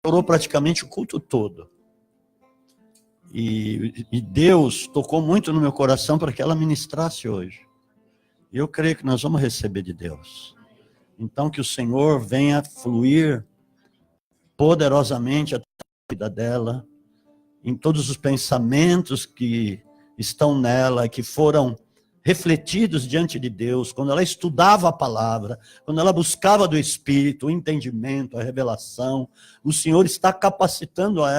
orou praticamente o culto todo. E Deus tocou muito no meu coração para que ela ministrasse hoje. E eu creio que nós vamos receber de Deus. Então, que o Senhor venha fluir poderosamente a vida dela, em todos os pensamentos que estão nela, que foram refletidos diante de Deus, quando ela estudava a palavra, quando ela buscava do Espírito, o entendimento, a revelação. O Senhor está capacitando a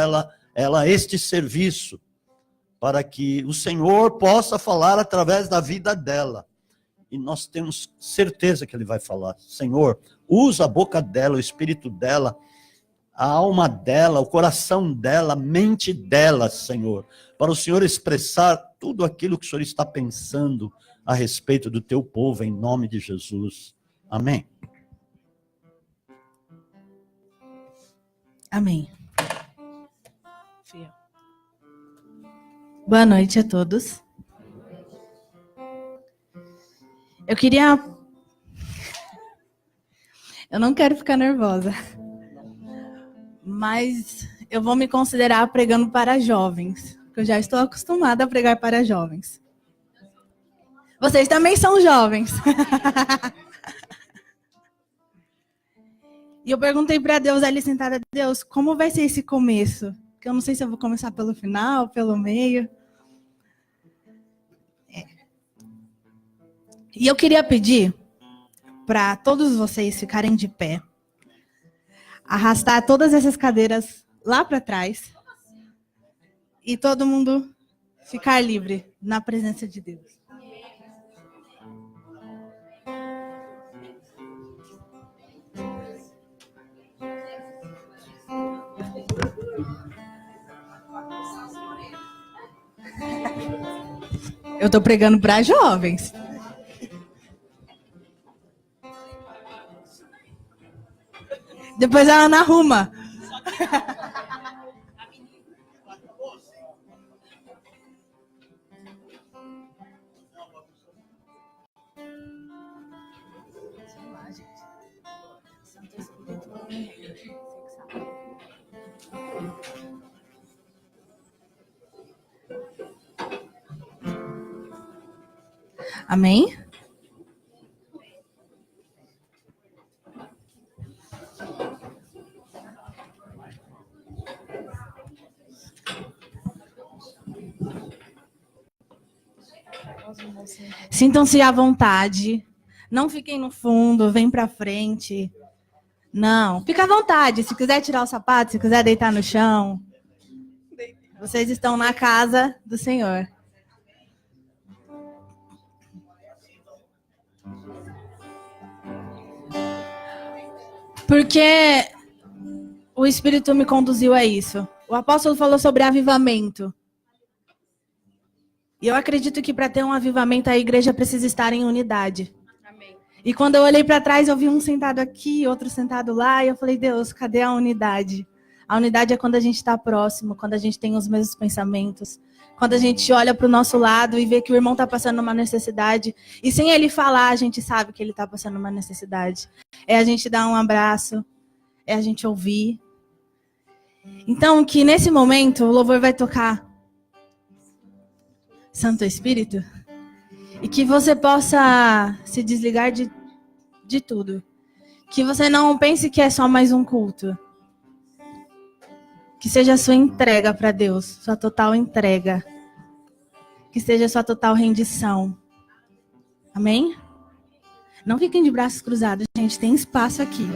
ela este serviço, para que o Senhor possa falar através da vida dela. E nós temos certeza que Ele vai falar. Senhor, usa a boca dela, o espírito dela, a alma dela, o coração dela, a mente dela, Senhor, para o Senhor expressar tudo aquilo que o Senhor está pensando a respeito do teu povo, em nome de Jesus. Amém. Amém. Boa noite a todos. Eu não quero ficar nervosa, mas eu vou me considerar pregando para jovens, porque eu já estou acostumada a pregar para jovens. Vocês também são jovens. E eu perguntei para Deus ali sentada, Deus, como vai ser esse começo? Porque eu não sei se eu vou começar pelo final, pelo meio. E eu queria pedir para todos vocês ficarem de pé, arrastar todas essas cadeiras lá para trás e todo mundo ficar livre na presença de Deus. Eu estou pregando para jovens. Depois a Ana arruma. Amém? Sintam-se à vontade. Não fiquem no fundo, vem pra frente. Não, fica à vontade. Se quiser tirar o sapato, se quiser deitar no chão. Vocês estão na casa do Senhor. Porque o Espírito me conduziu a isso. O apóstolo falou sobre avivamento. E eu acredito que para ter um avivamento, a igreja precisa estar em unidade. Amém. E quando eu olhei para trás, eu vi um sentado aqui, outro sentado lá, e eu falei, Deus, cadê a unidade? A unidade é quando a gente está próximo, quando a gente tem os mesmos pensamentos, quando a gente olha para o nosso lado e vê que o irmão está passando uma necessidade, e sem ele falar, a gente sabe que ele está passando uma necessidade. É a gente dar um abraço, é a gente ouvir. Então, que nesse momento, o louvor vai tocar Santo Espírito, e que você possa se desligar de tudo. Que você não pense que é só mais um culto. Que seja a sua entrega para Deus, sua total entrega. Que seja a sua total rendição. Amém? Não fiquem de braços cruzados, gente, tem espaço aqui.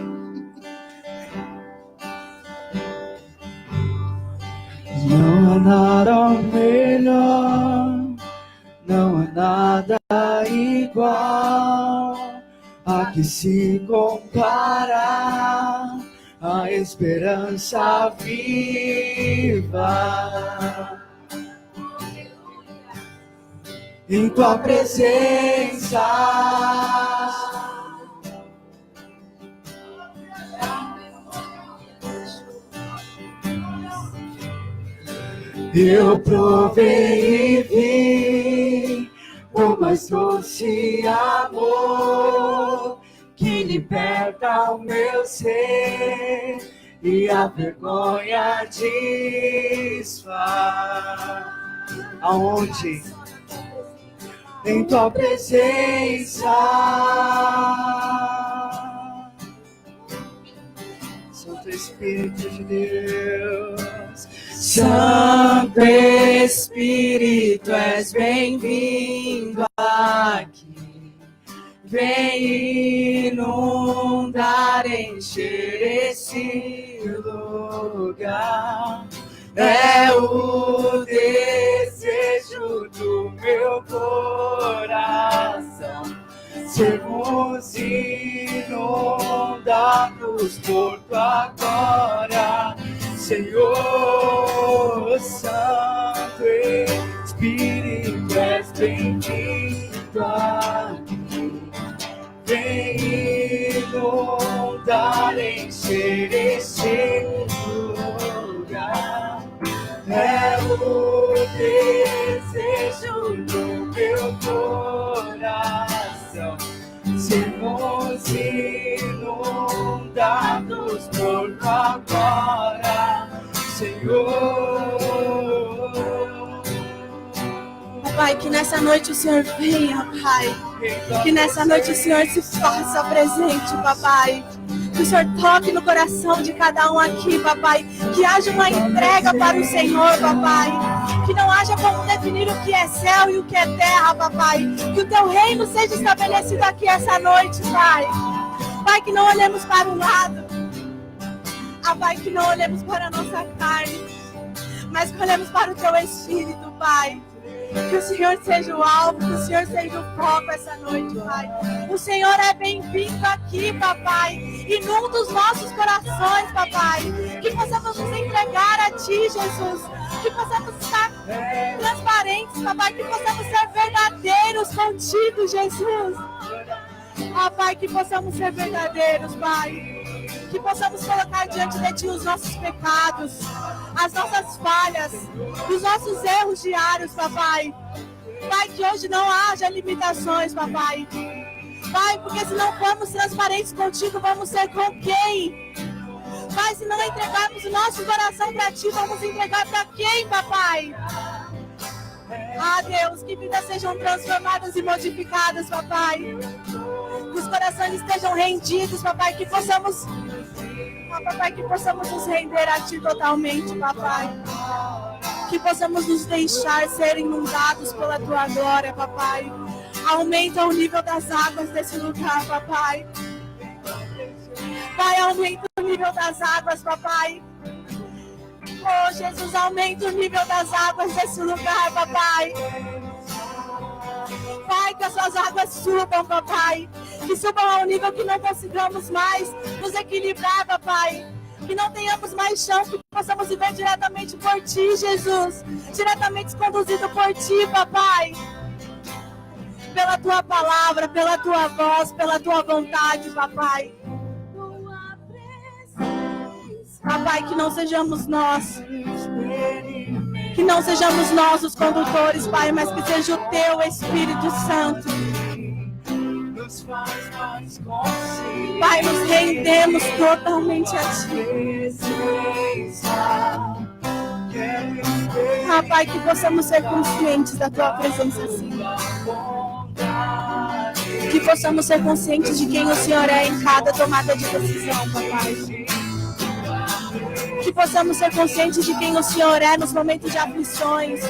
Não há nada melhor, não há nada igual a que se compara a esperança viva em tua presença. Eu provei e vi o mais doce amor que liberta o meu ser e a vergonha desfaz. Aonde? Em tua presença. Santo Espírito de Deus, Santo Espírito, és bem-vindo aqui. Vem inundar, encher esse lugar. É o desejo do meu coração. Sermos inundados por tua glória, Senhor. Santo Espírito, és bem-vindo aqui. Vem inundar, encher esse lugar. É o desejo do meu coração. Sermos inundados por tua glória, Senhor. Pai, que nessa noite o Senhor venha, Pai. Que nessa noite o Senhor se faça presente, Papai. Que o Senhor toque no coração de cada um aqui, Papai. Que haja uma entrega para o Senhor, Papai. Que não haja como definir o que é céu e o que é terra, Papai. Que o Teu reino seja estabelecido aqui essa noite, Pai. Pai, que não olhemos para o lado. Pai, que não olhemos para a nossa carne, mas que olhemos para o Teu Espírito, Pai. Que o Senhor seja o alvo, que o Senhor seja o foco essa noite, Pai. O Senhor é bem-vindo aqui, Papai. Inunda os nossos corações, Papai. Que possamos nos entregar a Ti, Jesus. Que possamos estar transparentes, Papai. Que possamos ser verdadeiros contigo, Jesus. Pai, que possamos ser verdadeiros, Pai. Que possamos colocar diante de Ti os nossos pecados, as nossas falhas, os nossos erros diários, Papai. Pai, que hoje não haja limitações, Papai. Pai, porque se não formos transparentes contigo, vamos ser com quem? Pai, se não entregarmos o nosso coração para Ti, vamos entregar para quem, Papai? Deus, que vidas sejam transformadas e modificadas, Papai. Que os corações estejam rendidos, Papai, que possamos... Papai, que possamos nos render a Ti totalmente, Papai. Que possamos nos deixar ser inundados pela Tua glória, Papai. Aumenta o nível das águas desse lugar, Papai. Pai, aumenta o nível das águas, Papai. Oh, Jesus, aumenta o nível das águas desse lugar, Papai. Pai, que as Suas águas subam, Papai. Que subam ao nível que não consigamos mais nos equilibrar, Papai. Que não tenhamos mais chão, que possamos viver diretamente por Ti, Jesus. Diretamente conduzido por Ti, Papai. Pela Tua palavra, pela Tua voz, pela Tua vontade, Papai. Pai, que não sejamos nós. Que não sejamos nós os condutores, Pai, mas que seja o Teu Espírito Santo. Pai, nos rendemos totalmente a Ti. Pai, que possamos ser conscientes da Tua presença, assim. Que possamos ser conscientes de quem o Senhor é em cada tomada de decisão, Papai. Que possamos ser conscientes de quem o Senhor é nos momentos de aflições.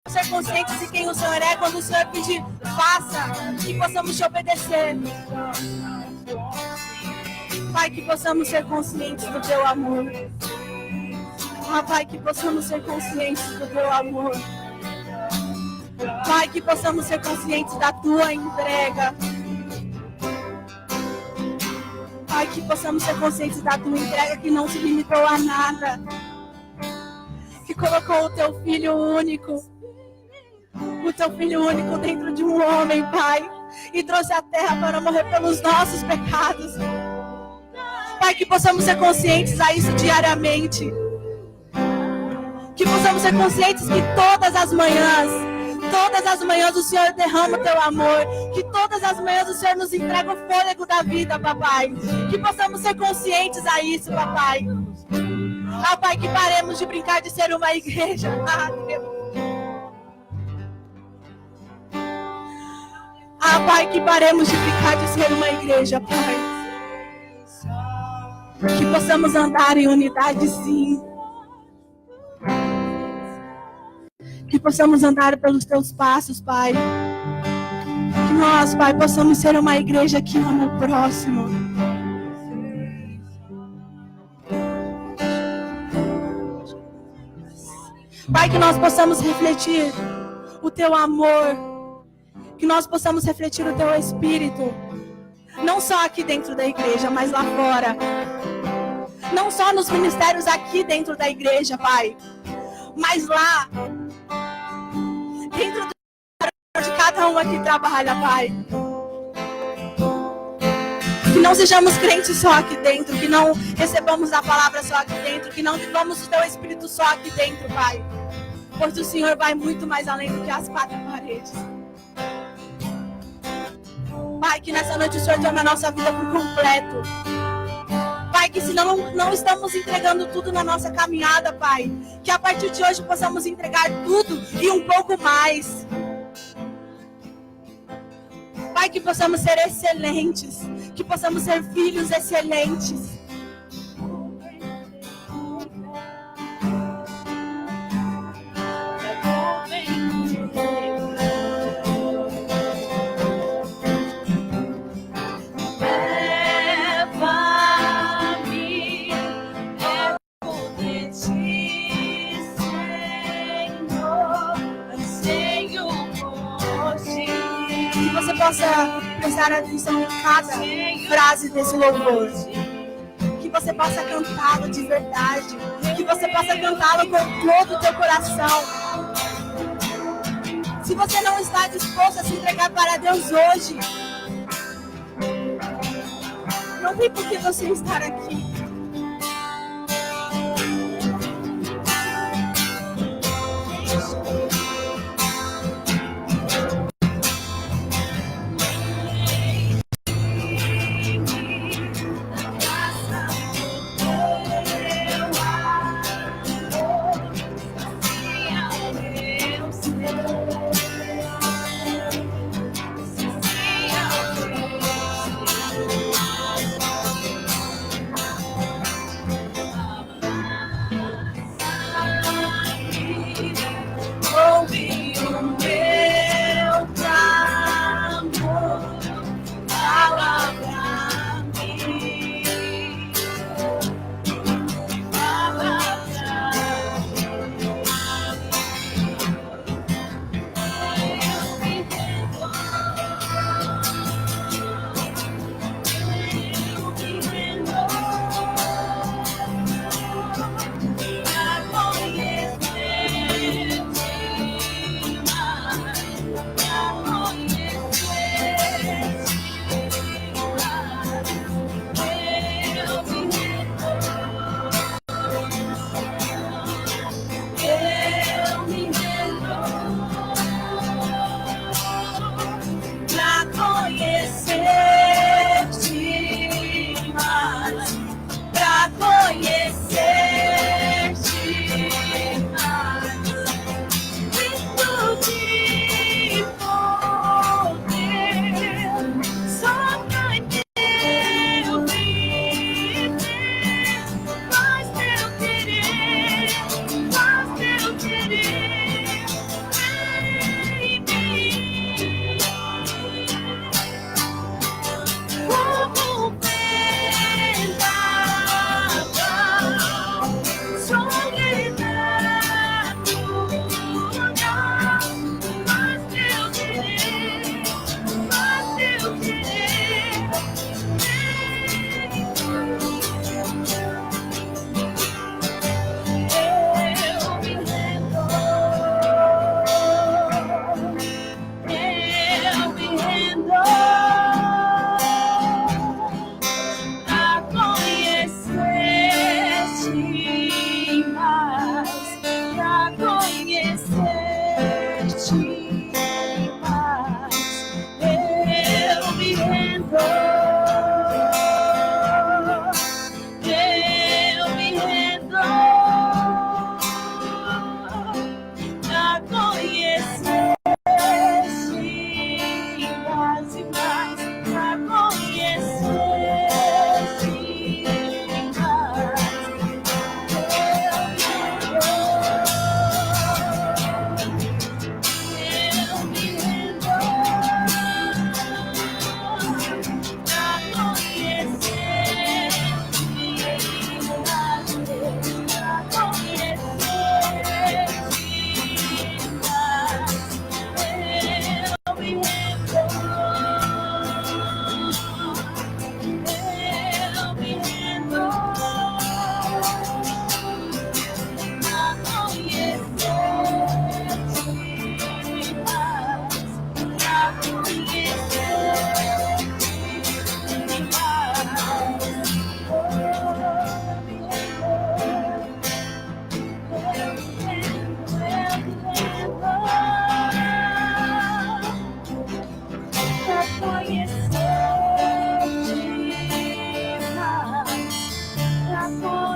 Ser conscientes de quem o Senhor é quando o Senhor pedir, faça. Que possamos Te obedecer. Pai, que possamos ser conscientes do Teu amor. Pai, que possamos ser conscientes do Teu amor. Pai, que possamos ser conscientes da Tua entrega. Pai, que possamos ser conscientes da Tua entrega que não se limitou a nada. Que colocou o Teu Filho único. O Teu Filho único dentro de um homem, Pai. E trouxe a terra para morrer pelos nossos pecados. Pai, que possamos ser conscientes a isso diariamente. Que possamos ser conscientes que todas as manhãs todas as manhãs o Senhor derrama o teu amor, que todas as manhãs o Senhor nos entrega o fôlego da vida, papai, que possamos ser conscientes a isso, papai. Ah, Pai, que paremos de brincar de ser uma igreja. Ah, Deus. Ah, Pai, que paremos de brincar de ser uma igreja, Pai. Que possamos andar em unidade, sim. Que possamos andar pelos teus passos, Pai. Que nós, Pai, possamos ser uma igreja que ama o próximo. Pai, que nós possamos refletir o teu amor. Que nós possamos refletir o teu espírito. Não só aqui dentro da igreja, mas lá fora. Não só nos ministérios aqui dentro da igreja, Pai. Mas lá, dentro de cada um aqui trabalha, Pai. Que não sejamos crentes só aqui dentro, que não recebamos a palavra só aqui dentro, que não vivamos o teu Espírito só aqui dentro, Pai. Pois o Senhor vai muito mais além do que as quatro paredes. Pai, que nessa noite o Senhor tome a nossa vida por completo. Pai, que se não estamos entregando tudo na nossa caminhada, Pai, que a partir de hoje possamos entregar tudo e um pouco mais. Pai, que possamos ser excelentes, que possamos ser filhos excelentes. Possa prestar atenção em cada frase desse louvor, que você possa cantá-lo de verdade, que você possa cantá-lo com todo o teu coração. Se você não está disposto a se entregar para Deus hoje, não tem por que você estar aqui.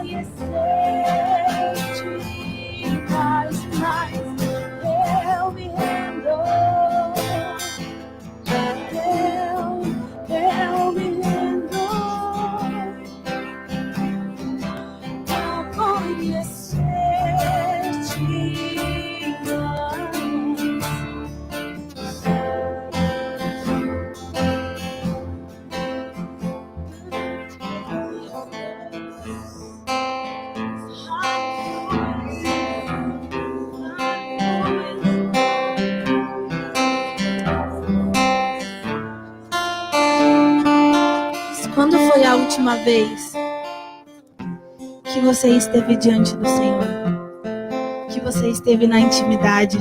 conhecer-te mais e mais, eu me rendo. Eu me rendo. Conhecer-te Quando foi a última vez que você esteve diante do Senhor? Que você esteve na intimidade?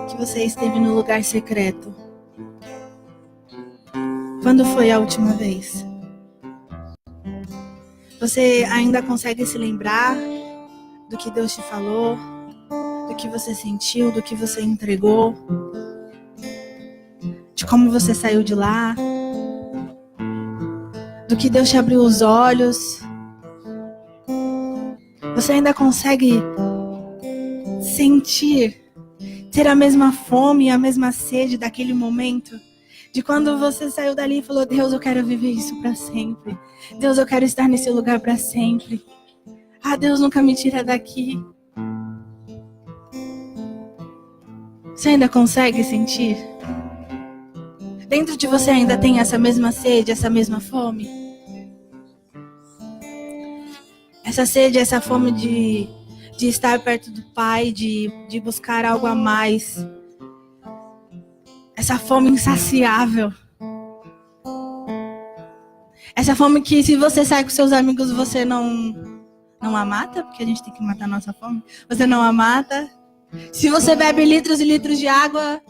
Que você esteve no lugar secreto? Quando foi a última vez? Você ainda consegue se lembrar do que Deus te falou? Do que você sentiu? Do que você entregou? De como você saiu de lá? Do que Deus te abriu os olhos? Você ainda consegue sentir, ter a mesma fome e a mesma sede daquele momento? De quando você saiu dali e falou: Deus, eu quero viver isso para sempre. Deus, eu quero estar nesse lugar para sempre. Ah, Deus, nunca me tira daqui. Você ainda consegue sentir? Dentro de você ainda tem essa mesma sede, essa mesma fome? Essa sede, essa fome de estar perto do Pai, de buscar algo a mais. Essa fome insaciável. Essa fome que, se você sai com seus amigos, você não a mata, porque a gente tem que matar a nossa fome. Você não a mata. Se você bebe litros e litros de água,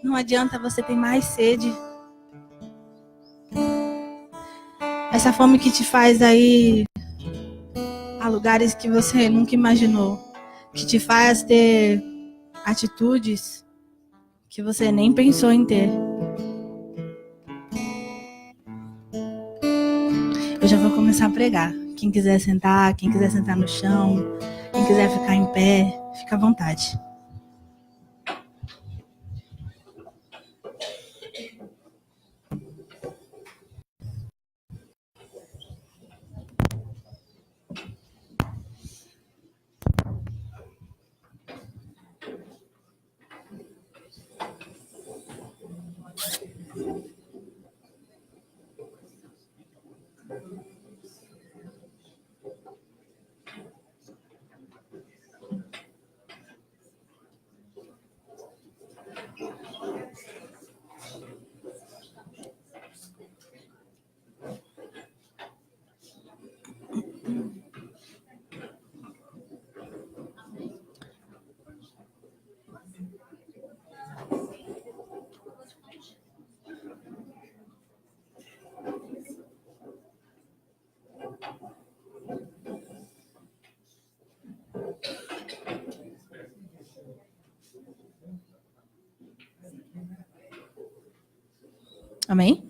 não adianta, você tem mais sede. Essa fome que te faz ir a lugares que você nunca imaginou. Que te faz ter atitudes que você nem pensou em ter. Eu já vou começar a pregar. Quem quiser sentar no chão, quem quiser ficar em pé, fica à vontade. Amém?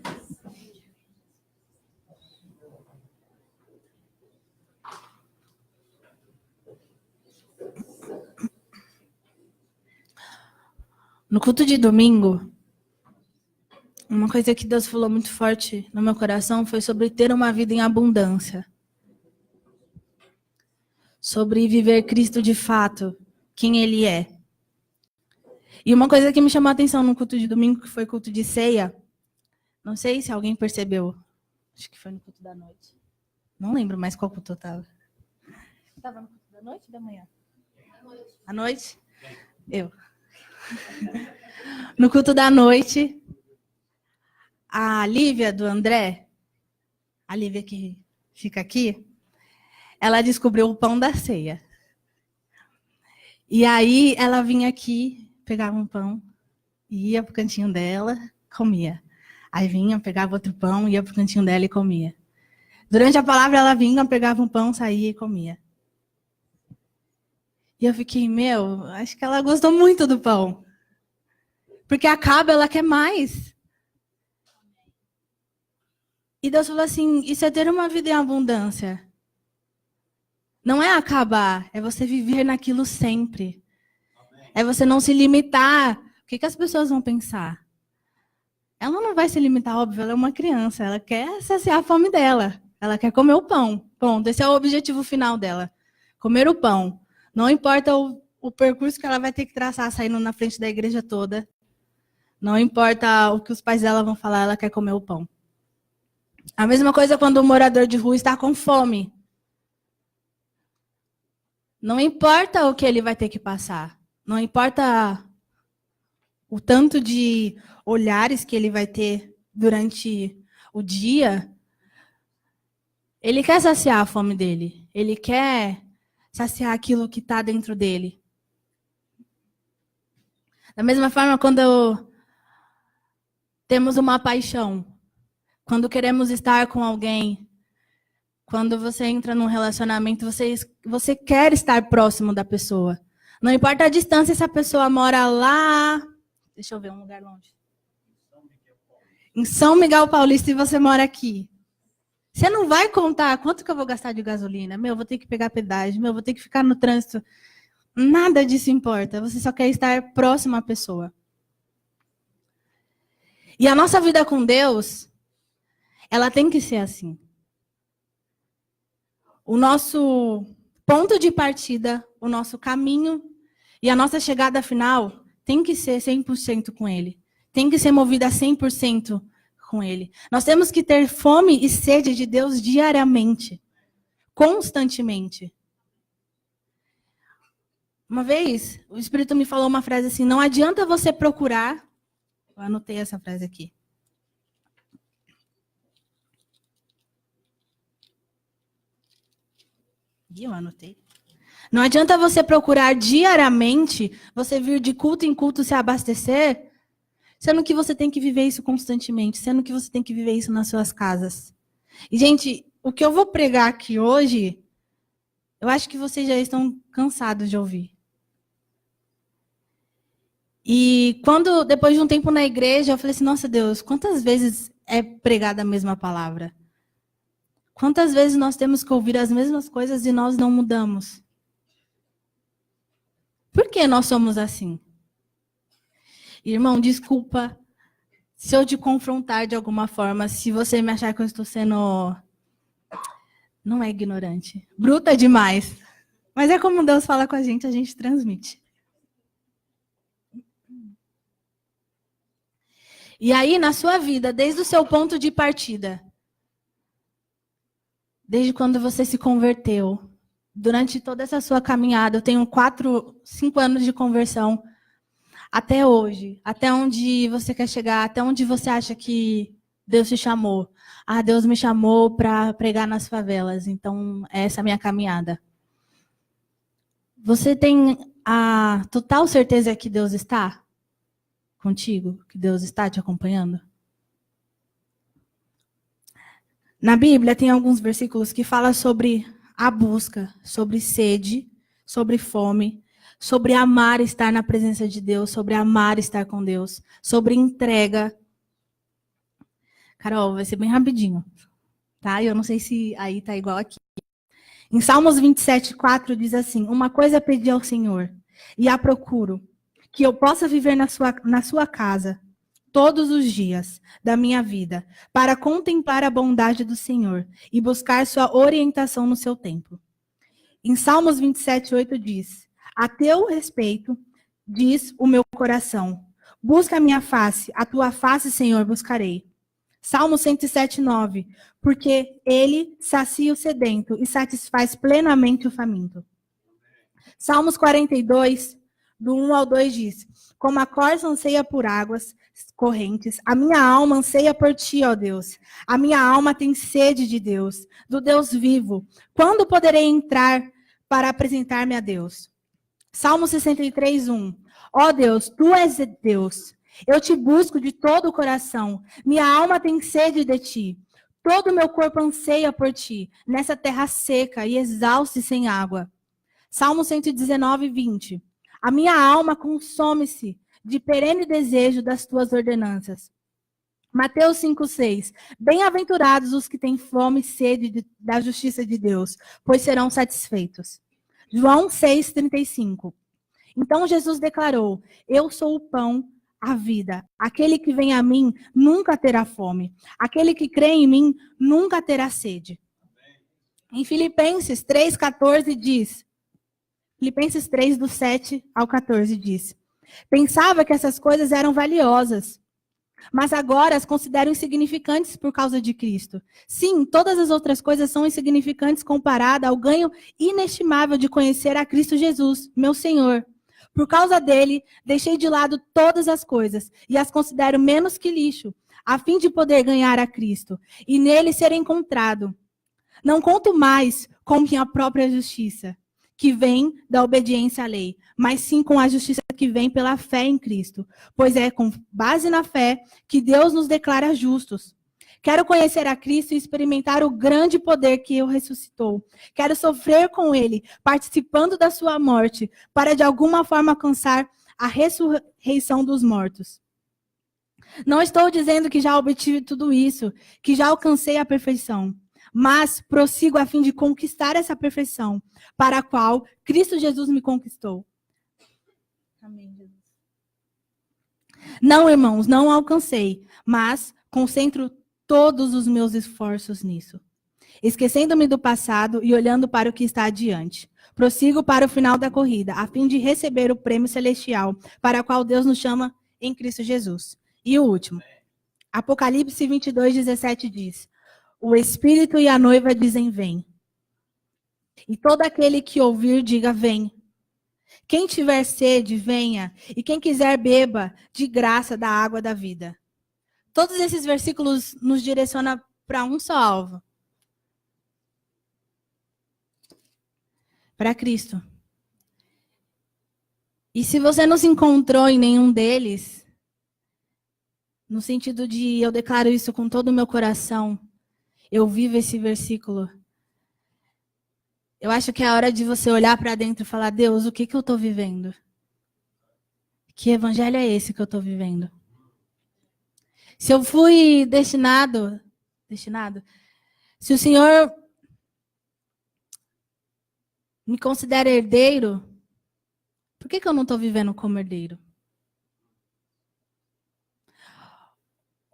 No culto de domingo, uma coisa que Deus falou muito forte no meu coração foi sobre ter uma vida em abundância. Sobre viver Cristo de fato, quem Ele é. E uma coisa que me chamou a atenção no culto de domingo, que foi culto de ceia, não sei se alguém percebeu, acho que foi no culto da noite. Não lembro mais qual culto eu estava. Estava no culto da noite ou da manhã? À noite? Eu. No culto da noite, a Lívia do André, a Lívia que fica aqui, ela descobriu o pão da ceia. E aí ela vinha aqui, pegava um pão, ia pro cantinho dela, comia. Aí vinha, pegava outro pão, ia pro cantinho dela e comia. Durante a palavra ela vinha, pegava um pão, saía e comia. E eu fiquei, acho que ela gostou muito do pão. Porque acaba, ela quer mais. E Deus falou assim, isso é ter uma vida em abundância. Não é acabar, é você viver naquilo sempre. É você não se limitar. O que as pessoas vão pensar? Ela não vai se limitar, óbvio, ela é uma criança, ela quer saciar a fome dela. Ela quer comer o pão. Ponto. Esse é o objetivo final dela. Comer o pão. Não importa o percurso que ela vai ter que traçar saindo na frente da igreja toda. Não importa o que os pais dela vão falar, ela quer comer o pão. A mesma coisa quando o morador de rua está com fome. Não importa o que ele vai ter que passar. Não importa o tanto de olhares que ele vai ter durante o dia. Ele quer saciar a fome dele. Ele quer saciar aquilo que está dentro dele. Da mesma forma, quando temos uma paixão, quando queremos estar com alguém, quando você entra num relacionamento, você quer estar próximo da pessoa. Não importa a distância, se a pessoa mora lá... Deixa eu ver um lugar longe. Em São Miguel Paulista e você mora aqui. Você não vai contar quanto que eu vou gastar de gasolina. Vou ter que pegar pedágio. Vou ter que ficar no trânsito. Nada disso importa. Você só quer estar próximo à pessoa. E a nossa vida com Deus, ela tem que ser assim. O nosso ponto de partida, o nosso caminho e a nossa chegada final tem que ser 100% com Ele. Tem que ser movida 100% com Ele. Nós temos que ter fome e sede de Deus diariamente, constantemente. Uma vez, o Espírito me falou uma frase assim: não adianta você procurar... Eu anotei essa frase aqui. Eu anotei. Não adianta você procurar diariamente, você vir de culto em culto se abastecer, sendo que você tem que viver isso constantemente, sendo que você tem que viver isso nas suas casas. E, gente, o que eu vou pregar aqui hoje, eu acho que vocês já estão cansados de ouvir. E quando, depois de um tempo na igreja, eu falei assim, nossa Deus, quantas vezes é pregada a mesma palavra? Quantas vezes nós temos que ouvir as mesmas coisas e nós não mudamos? Por que nós somos assim? Irmão, desculpa se eu te confrontar de alguma forma, se você me achar que eu estou sendo... Não é ignorante. Bruta demais. Mas é como Deus fala com a gente transmite. E aí, na sua vida, desde o seu ponto de partida, desde quando você se converteu, durante toda essa sua caminhada, eu tenho 5 anos de conversão, até hoje, até onde você quer chegar, até onde você acha que Deus te chamou. Ah, Deus me chamou para pregar nas favelas, então essa é a minha caminhada. Você tem a total certeza que Deus está contigo? Que Deus está te acompanhando? Na Bíblia tem alguns versículos que falam sobre a busca, sobre sede, sobre fome, sobre amar estar na presença de Deus, sobre amar estar com Deus, sobre entrega. Carol, vai ser bem rapidinho, tá? Eu não sei se aí tá igual aqui. Em Salmos 27:4 diz assim: uma coisa pedi ao Senhor, e a procuro, que eu possa viver na sua casa todos os dias da minha vida, para contemplar a bondade do Senhor e buscar sua orientação no seu templo. Em Salmos 27:8 diz: a teu respeito, diz o meu coração, busca a minha face, a tua face, Senhor, buscarei. Salmo 107:9, porque ele sacia o sedento e satisfaz plenamente o faminto. Salmos 42, do 1 ao 2 diz: como a corça anseia por águas correntes, a minha alma anseia por ti, ó Deus. A minha alma tem sede de Deus, do Deus vivo. Quando poderei entrar para apresentar-me a Deus? Salmo 63:1. Ó Deus, tu és Deus. Eu te busco de todo o coração. Minha alma tem sede de ti. Todo o meu corpo anseia por ti, nessa terra seca e exausta e sem água. Salmo 119:20. A minha alma consome-se de perene desejo das tuas ordenanças. Mateus 5:6. Bem-aventurados os que têm fome e sede da justiça de Deus, pois serão satisfeitos. João 6:35. Então Jesus declarou: Eu sou o pão, a vida. Aquele que vem a mim nunca terá fome. Aquele que crê em mim nunca terá sede. Em Filipenses 3:14 diz, Filipenses 3, do 7 ao 14 diz: Pensava que essas coisas eram valiosas, mas agora as considero insignificantes por causa de Cristo. Sim, todas as outras coisas são insignificantes comparada ao ganho inestimável de conhecer a Cristo Jesus, meu Senhor. Por causa dele, deixei de lado todas as coisas e as considero menos que lixo, a fim de poder ganhar a Cristo e nele ser encontrado. Não conto mais com minha própria justiça, que vem da obediência à lei, mas sim com a justiça que vem pela fé em Cristo, pois é com base na fé que Deus nos declara justos. Quero conhecer a Cristo e experimentar o grande poder que o ressuscitou. Quero sofrer com ele, participando da sua morte, para de alguma forma alcançar a ressurreição dos mortos. Não estou dizendo que já obtive tudo isso, que já alcancei a perfeição, mas prossigo a fim de conquistar essa perfeição, para a qual Cristo Jesus me conquistou. Amém, Jesus. Não, irmãos, não alcancei, mas concentro todos os meus esforços nisso. Esquecendo-me do passado e olhando para o que está adiante. Prossigo para o final da corrida, a fim de receber o prêmio celestial, para o qual Deus nos chama em Cristo Jesus. E o último. Apocalipse 22:17 diz: O Espírito e a noiva dizem: Vem. E todo aquele que ouvir, diga: Vem. Quem tiver sede, venha. E quem quiser, beba de graça da água da vida. Todos esses versículos nos direcionam para um só alvo. Para Cristo. E se você não se encontrou em nenhum deles, no sentido de eu declaro isso com todo o meu coração, eu vivo esse versículo, eu acho que é a hora de você olhar para dentro e falar: Deus, o que eu estou vivendo? Que evangelho é esse que eu estou vivendo? Se eu fui destinado, se o Senhor me considera herdeiro, por que eu não estou vivendo como herdeiro?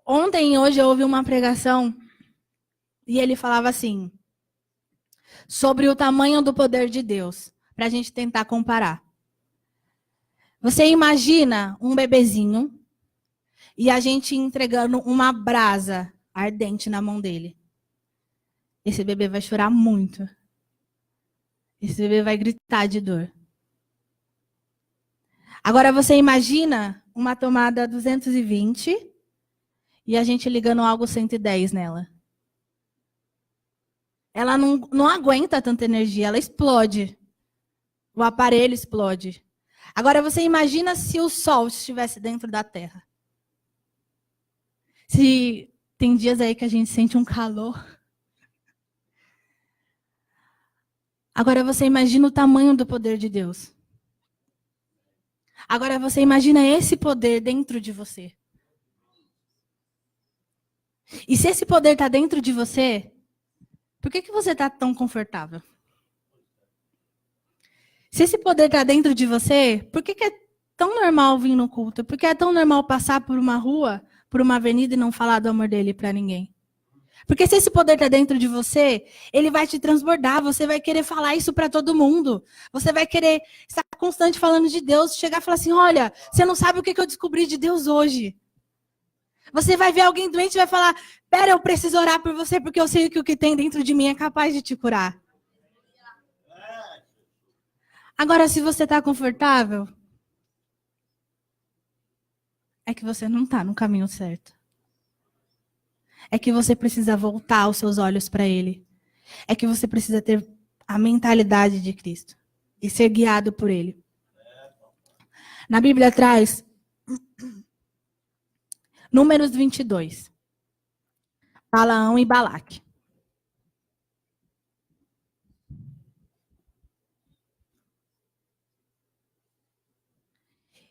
Ontem e hoje eu ouvi uma pregação e ele falava assim, sobre o tamanho do poder de Deus, para a gente tentar comparar. Você imagina um bebezinho e a gente entregando uma brasa ardente na mão dele. Esse bebê vai chorar muito. Esse bebê vai gritar de dor. Agora você imagina uma tomada 220 e a gente ligando algo 110 nela. Ela não aguenta tanta energia, ela explode. O aparelho explode. Agora você imagina se o Sol estivesse dentro da Terra. Se tem dias aí que a gente sente um calor. Agora você imagina o tamanho do poder de Deus. Agora você imagina esse poder dentro de você. E se esse poder está dentro de você, por que você está tão confortável? Se esse poder está dentro de você, por que é tão normal vir no culto? Por que é tão normal passar por uma rua, por uma avenida e não falar do amor dele para ninguém? Porque se esse poder está dentro de você, ele vai te transbordar, você vai querer falar isso para todo mundo. Você vai querer estar constante falando de Deus, chegar e falar assim, olha, você não sabe o que eu descobri de Deus hoje. Você vai ver alguém doente e vai falar, pera, eu preciso orar por você, porque eu sei que o que tem dentro de mim é capaz de te curar. Agora, se você está confortável, é que você não está no caminho certo. É que você precisa voltar os seus olhos para Ele. É que você precisa ter a mentalidade de Cristo e ser guiado por Ele. Na Bíblia traz Números 22. Balaão e Balaque.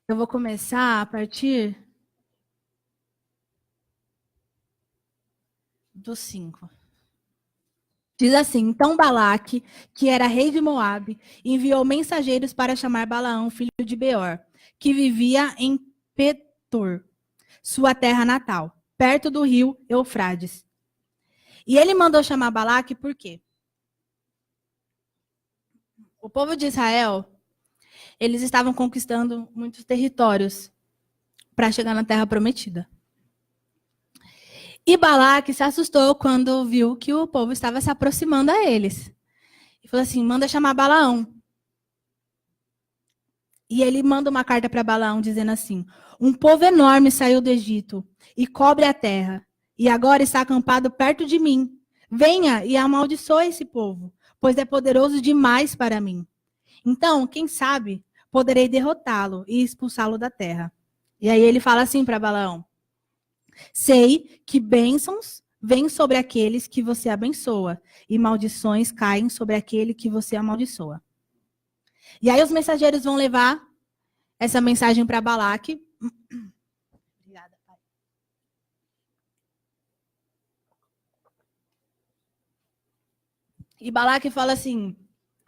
Eu vou começar a partir do 5. Diz assim: então Balaque, que era rei de Moabe, enviou mensageiros para chamar Balaão, filho de Beor, que vivia em Petor, sua terra natal, perto do rio Eufrates. E ele mandou chamar Balaque por quê? O povo de Israel, eles estavam conquistando muitos territórios para chegar na terra prometida. E Balaque se assustou quando viu que o povo estava se aproximando a eles. E falou assim: manda chamar Balaão. E ele manda uma carta para Balaão dizendo assim: um povo enorme saiu do Egito e cobre a terra, e agora está acampado perto de mim. Venha e amaldiçoe esse povo, pois é poderoso demais para mim. Então, quem sabe, poderei derrotá-lo e expulsá-lo da terra. E aí ele fala assim para Balaão: sei que bênçãos vêm sobre aqueles que você abençoa, e maldições caem sobre aquele que você amaldiçoa. E aí os mensageiros vão levar essa mensagem para Balaque. Obrigada, pai. E Balaque fala assim: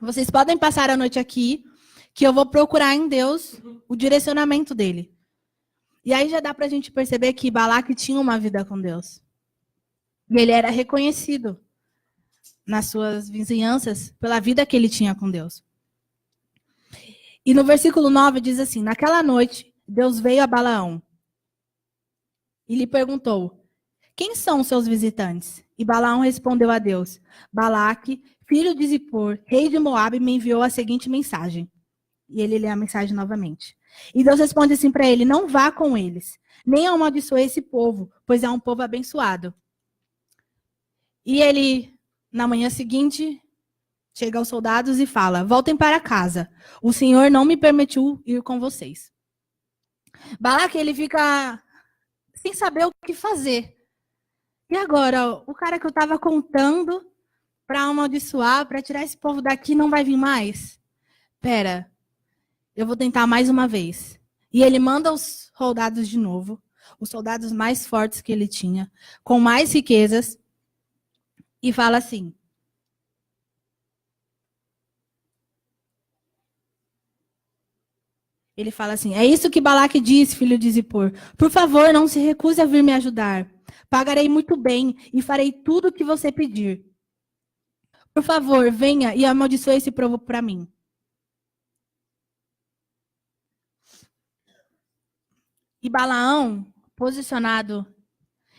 vocês podem passar a noite aqui, que eu vou procurar em Deus o direcionamento dele. E aí já dá para a gente perceber que Balaque tinha uma vida com Deus. E ele era reconhecido nas suas vizinhanças pela vida que ele tinha com Deus. E no versículo 9 diz assim: naquela noite, Deus veio a Balaão e lhe perguntou: quem são os seus visitantes? E Balaão respondeu a Deus: Balaque, filho de Zippor, rei de Moabe, me enviou a seguinte mensagem. E ele lê a mensagem novamente. E Deus responde assim para ele: não vá com eles, nem amaldiçoe esse povo, pois é um povo abençoado. E ele, na manhã seguinte, chega aos soldados e fala: voltem para casa, o Senhor não me permitiu ir com vocês. Balaque, ele fica sem saber o que fazer. E agora, o cara que eu estava contando para amaldiçoar, para tirar esse povo daqui, não vai vir mais? Pera, eu vou tentar mais uma vez. E ele manda os soldados de novo, os soldados mais fortes que ele tinha, com mais riquezas, e fala assim: ele fala assim: é isso que Balaque diz, filho de Zippor. Por favor, não se recuse a vir me ajudar. Pagarei muito bem e farei tudo o que você pedir. Por favor, venha e amaldiçoe esse povo para mim. E Balaão, posicionado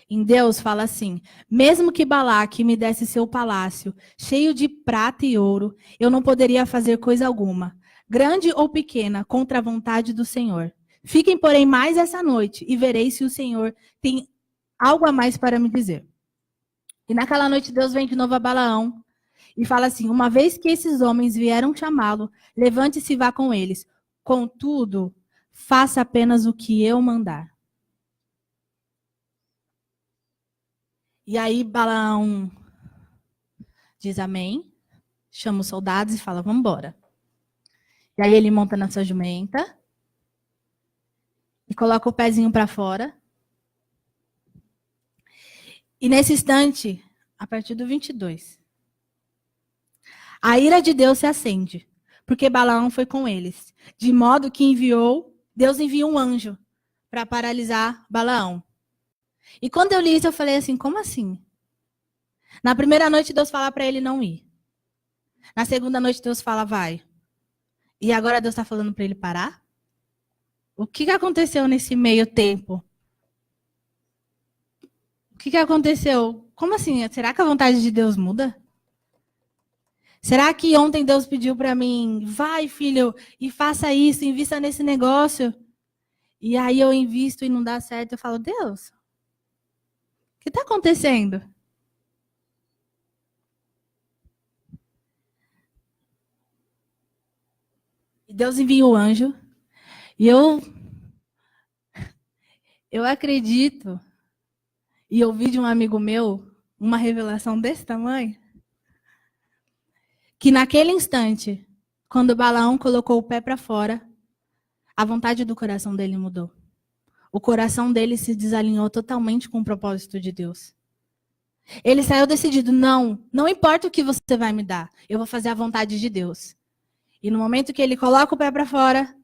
em Deus, fala assim: mesmo que Balaque me desse seu palácio, cheio de prata e ouro, eu não poderia fazer coisa alguma, grande ou pequena, contra a vontade do Senhor. Fiquem, porém, mais essa noite e verei se o Senhor tem algo a mais para me dizer. E naquela noite Deus vem de novo a Balaão e fala assim: uma vez que esses homens vieram chamá-lo, levante-se e vá com eles. Contudo, faça apenas o que eu mandar. E aí Balaão diz amém, chama os soldados e fala: vamos embora. E aí ele monta na sua jumenta e coloca o pezinho para fora. E nesse instante, a partir do 22, a ira de Deus se acende, porque Balaão foi com eles, de modo que Deus enviou um anjo para paralisar Balaão. E quando eu li isso, eu falei assim: como assim? Na primeira noite, Deus fala para ele não ir. Na segunda noite, Deus fala: vai. E agora Deus está falando para ele parar? O que aconteceu nesse meio tempo? O que aconteceu? Como assim? Será que a vontade de Deus muda? Será que ontem Deus pediu para mim: vai, filho, e faça isso, invista nesse negócio? E aí eu invisto e não dá certo. Eu falo: Deus, o que está acontecendo? E Deus envia o anjo. E eu acredito, e ouvi de um amigo meu uma revelação desse tamanho, que naquele instante, quando Balaão colocou o pé para fora, a vontade do coração dele mudou. O coração dele se desalinhou totalmente com o propósito de Deus. Ele saiu decidido, não importa o que você vai me dar, eu vou fazer a vontade de Deus. E no momento que ele coloca o pé para fora,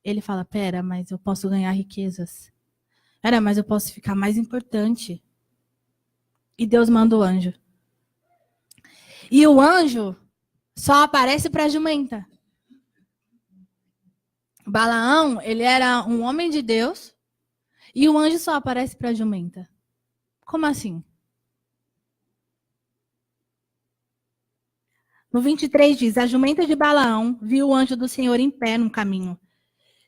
ele fala, pera, mas eu posso ganhar riquezas. Pera, mas eu posso ficar mais importante. E Deus manda o anjo. E o anjo só aparece para a jumenta. Balaão, ele era um homem de Deus, e o anjo só aparece para a jumenta. Como assim? No 23 diz, a jumenta de Balaão viu o anjo do Senhor em pé no caminho,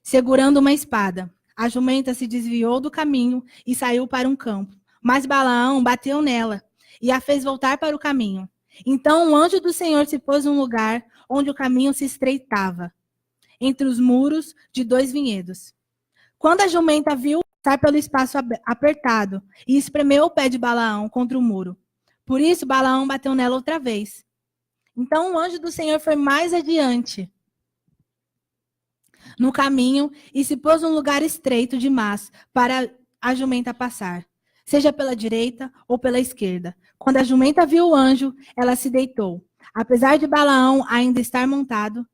segurando uma espada. A jumenta se desviou do caminho e saiu para um campo. Mas Balaão bateu nela e a fez voltar para o caminho. Então o anjo do Senhor se pôs num lugar onde o caminho se estreitava, entre os muros de 2 vinhedos. Quando a jumenta viu passar pelo espaço apertado e espremeu o pé de Balaão contra o muro. Por isso Balaão bateu nela outra vez. Então o anjo do Senhor foi mais adiante no caminho e se pôs num lugar estreito demais para a jumenta passar, seja pela direita ou pela esquerda. Quando a jumenta viu o anjo, ela se deitou. Apesar de Balaão ainda estar montado,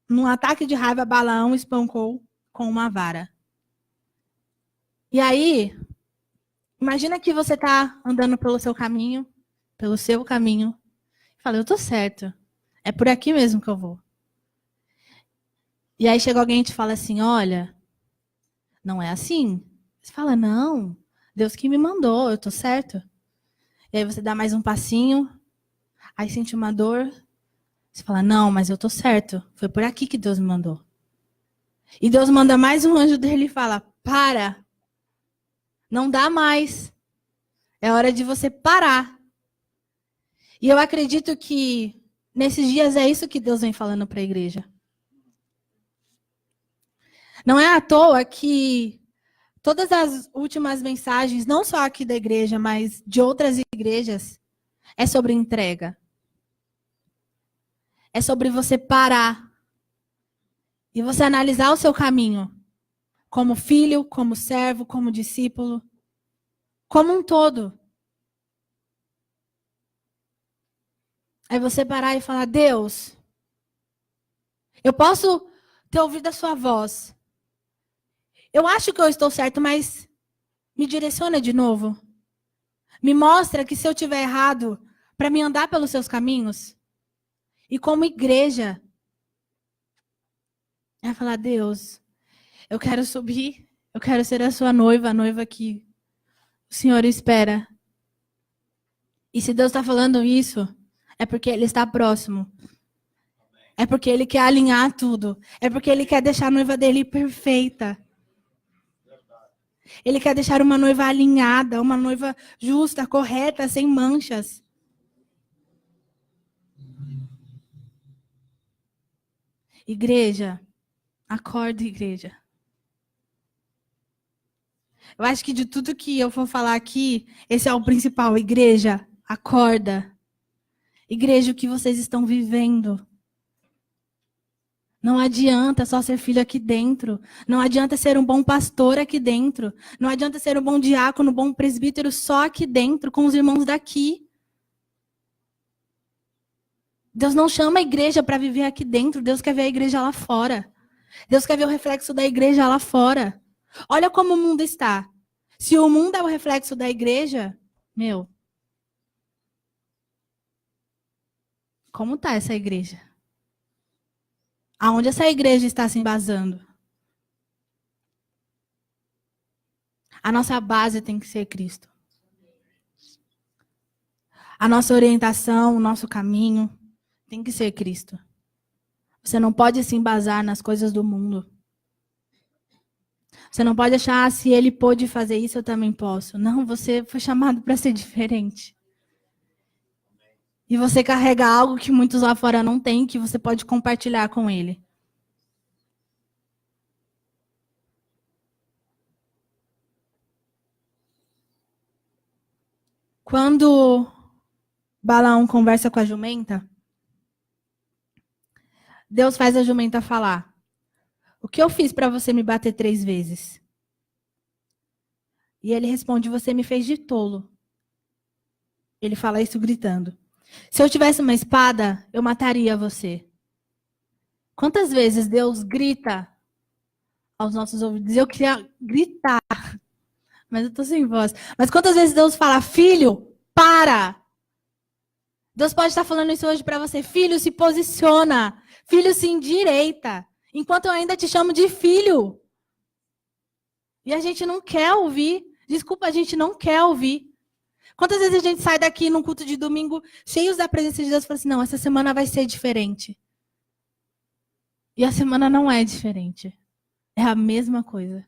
num ataque de raiva, Balaão espancou com uma vara. E aí, imagina que você está andando pelo seu caminho, e fala, eu tô certo, é por aqui mesmo que eu vou. E aí chega alguém e te fala assim, olha, não é assim. Você fala, não, Deus que me mandou, eu tô certo. E aí você dá mais um passinho, aí sente uma dor, você fala, não, mas eu tô certo, foi por aqui que Deus me mandou. E Deus manda mais um anjo dele e fala, para, não dá mais, é hora de você parar. E eu acredito que nesses dias é isso que Deus vem falando para a igreja. Não é à toa que todas as últimas mensagens, não só aqui da igreja, mas de outras igrejas, é sobre entrega. É sobre você parar e você analisar o seu caminho, como filho, como servo, como discípulo, como um todo. Aí você parar e falar, Deus, eu posso ter ouvido a sua voz. Eu acho que eu estou certo, mas me direciona de novo. Me mostra que se eu estiver errado, para me andar pelos seus caminhos. E como igreja, é falar, Deus, eu quero subir, eu quero ser a sua noiva, a noiva que o Senhor espera. E se Deus está falando isso, é porque Ele está próximo. É porque Ele quer alinhar tudo. É porque Ele quer deixar a noiva dele perfeita. Ele quer deixar uma noiva alinhada, uma noiva justa, correta, sem manchas. Igreja, acorda, igreja. Eu acho que de tudo que eu vou falar aqui, esse é o principal. Igreja, acorda. Igreja, o que vocês estão vivendo? Não adianta só ser filho aqui dentro. Não adianta ser um bom pastor aqui dentro. Não adianta ser um bom diácono, um bom presbítero só aqui dentro, com os irmãos daqui. Deus não chama a igreja para viver aqui dentro. Deus quer ver a igreja lá fora. Deus quer ver o reflexo da igreja lá fora. Olha como o mundo está. Se o mundo é o reflexo da igreja, meu, como está essa igreja? Aonde essa igreja está se embasando? A nossa base tem que ser Cristo. A nossa orientação, o nosso caminho tem que ser Cristo. Você não pode se embasar nas coisas do mundo. Você não pode achar, se ele pôde fazer isso, eu também posso. Não, você foi chamado para ser diferente. E você carrega algo que muitos lá fora não têm, que você pode compartilhar com ele. Quando Balaão conversa com a jumenta, Deus faz a jumenta falar: o que eu fiz para você me bater 3 vezes? E ele responde: você me fez de tolo. Ele fala isso gritando. Se eu tivesse uma espada, eu mataria você. Quantas vezes Deus grita aos nossos ouvidos? Eu queria gritar, mas eu tô sem voz. Mas quantas vezes Deus fala, filho, para! Deus pode estar falando isso hoje para você. Filho, se posiciona. Filho, se endireita. Enquanto eu ainda te chamo de filho. E a gente não quer ouvir. Desculpa, a gente não quer ouvir. Quantas vezes a gente sai daqui num culto de domingo, cheios da presença de Deus, e fala assim, não, essa semana vai ser diferente. E a semana não é diferente. É a mesma coisa.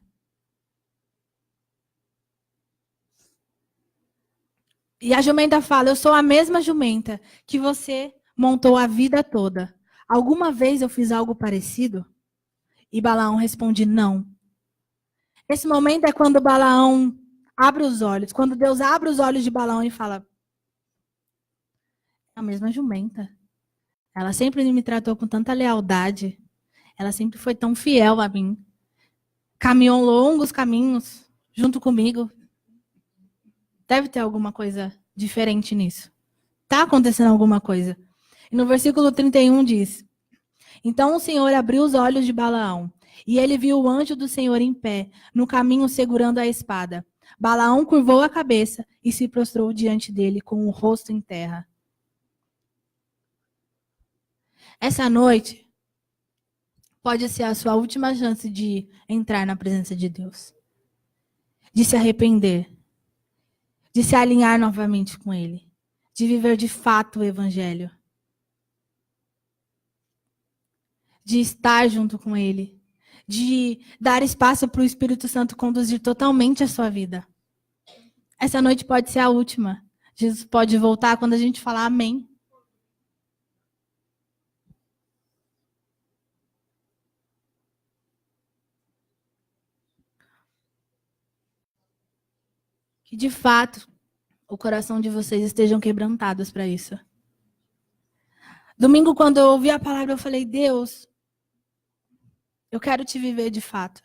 E a jumenta fala, eu sou a mesma jumenta que você montou a vida toda. Alguma vez eu fiz algo parecido? E Balaão responde, não. Esse momento é quando Balaão abre os olhos. Quando Deus abre os olhos de Balaão e fala, é a mesma jumenta. Ela sempre me tratou com tanta lealdade. Ela sempre foi tão fiel a mim. Caminhou longos caminhos junto comigo. Deve ter alguma coisa diferente nisso. Está acontecendo alguma coisa. E no versículo 31 diz, então o Senhor abriu os olhos de Balaão, e ele viu o anjo do Senhor em pé, no caminho segurando a espada. Balaão curvou a cabeça e se prostrou diante dele com o rosto em terra. Essa noite pode ser a sua última chance de entrar na presença de Deus. De se arrepender. De se alinhar novamente com Ele. De viver de fato o Evangelho. De estar junto com Ele. De dar espaço para o Espírito Santo conduzir totalmente a sua vida. Essa noite pode ser a última. Jesus pode voltar quando a gente falar amém. Que de fato o coração de vocês estejam quebrantados para isso. Domingo, quando eu ouvi a palavra, eu falei, Deus, eu quero te viver de fato.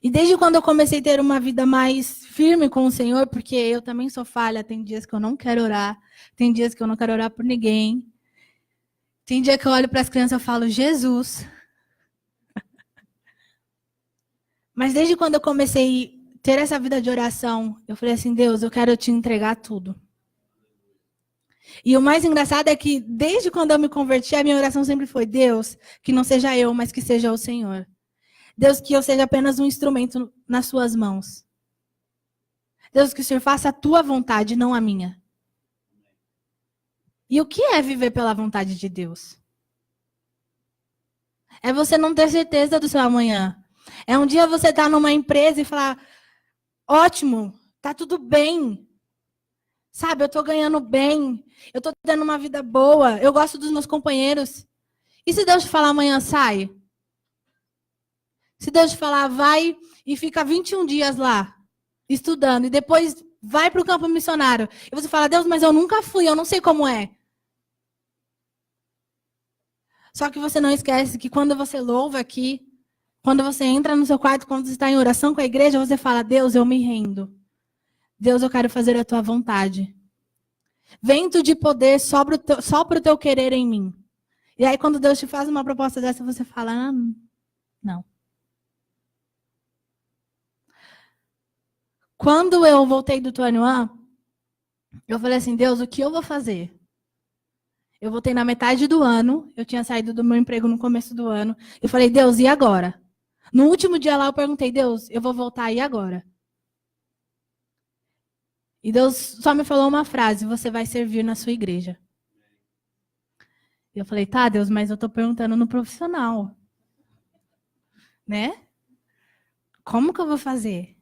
E desde quando eu comecei a ter uma vida mais firme com o Senhor, porque eu também sou falha, tem dias que eu não quero orar, tem dias que eu não quero orar por ninguém. Tem dia que eu olho para as crianças e falo, Jesus. Mas desde quando eu comecei a ter essa vida de oração, eu falei assim, Deus, eu quero te entregar tudo. E o mais engraçado é que, desde quando eu me converti, a minha oração sempre foi, Deus, que não seja eu, mas que seja o Senhor. Deus, que eu seja apenas um instrumento nas suas mãos. Deus, que o Senhor faça a tua vontade, não a minha. E o que é viver pela vontade de Deus? É você não ter certeza do seu amanhã. É um dia você estar numa empresa e falar, ótimo, tá tudo bem. Sabe, eu tô ganhando bem. Eu tô tendo uma vida boa. Eu gosto dos meus companheiros. E se Deus te falar amanhã, sai? Se Deus te falar, vai e fica 21 dias lá, estudando, e depois vai para o campo missionário. E você fala, Deus, mas eu nunca fui, eu não sei como é. Só que você não esquece que quando você louva aqui, quando você entra no seu quarto, quando você está em oração com a igreja, você fala, Deus, eu me rendo. Deus, eu quero fazer a tua vontade. Vento de poder sopra o teu querer em mim. E aí, quando Deus te faz uma proposta dessa, você fala, não. Quando eu voltei do 21, eu falei assim, Deus, o que eu vou fazer? Eu voltei na metade do ano, eu tinha saído do meu emprego no começo do ano. Eu falei, Deus, e agora? No último dia lá, eu perguntei, Deus, eu vou voltar, e agora? E Deus só me falou uma frase, você vai servir na sua igreja. E eu falei, tá, Deus, mas eu estou perguntando no profissional. Né? Como que eu vou fazer?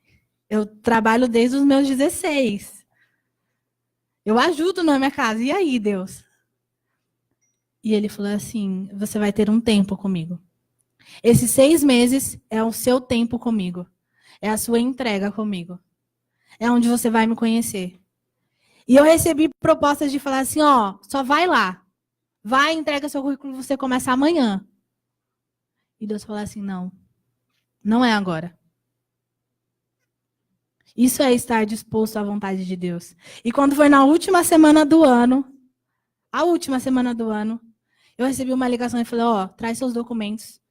Eu trabalho desde os meus 16. Eu ajudo na minha casa. E aí, Deus? E ele falou assim, você vai ter um tempo comigo. Esses 6 meses é o seu tempo comigo. É a sua entrega comigo. É onde você vai me conhecer. E eu recebi propostas de falar assim, ó, só vai lá. Vai, entrega seu currículo e você começa amanhã. E Deus falou assim, não é agora. Isso é estar disposto à vontade de Deus. E quando foi na última semana do ano, a última semana do ano, eu recebi uma ligação e falei, traz seus documentos,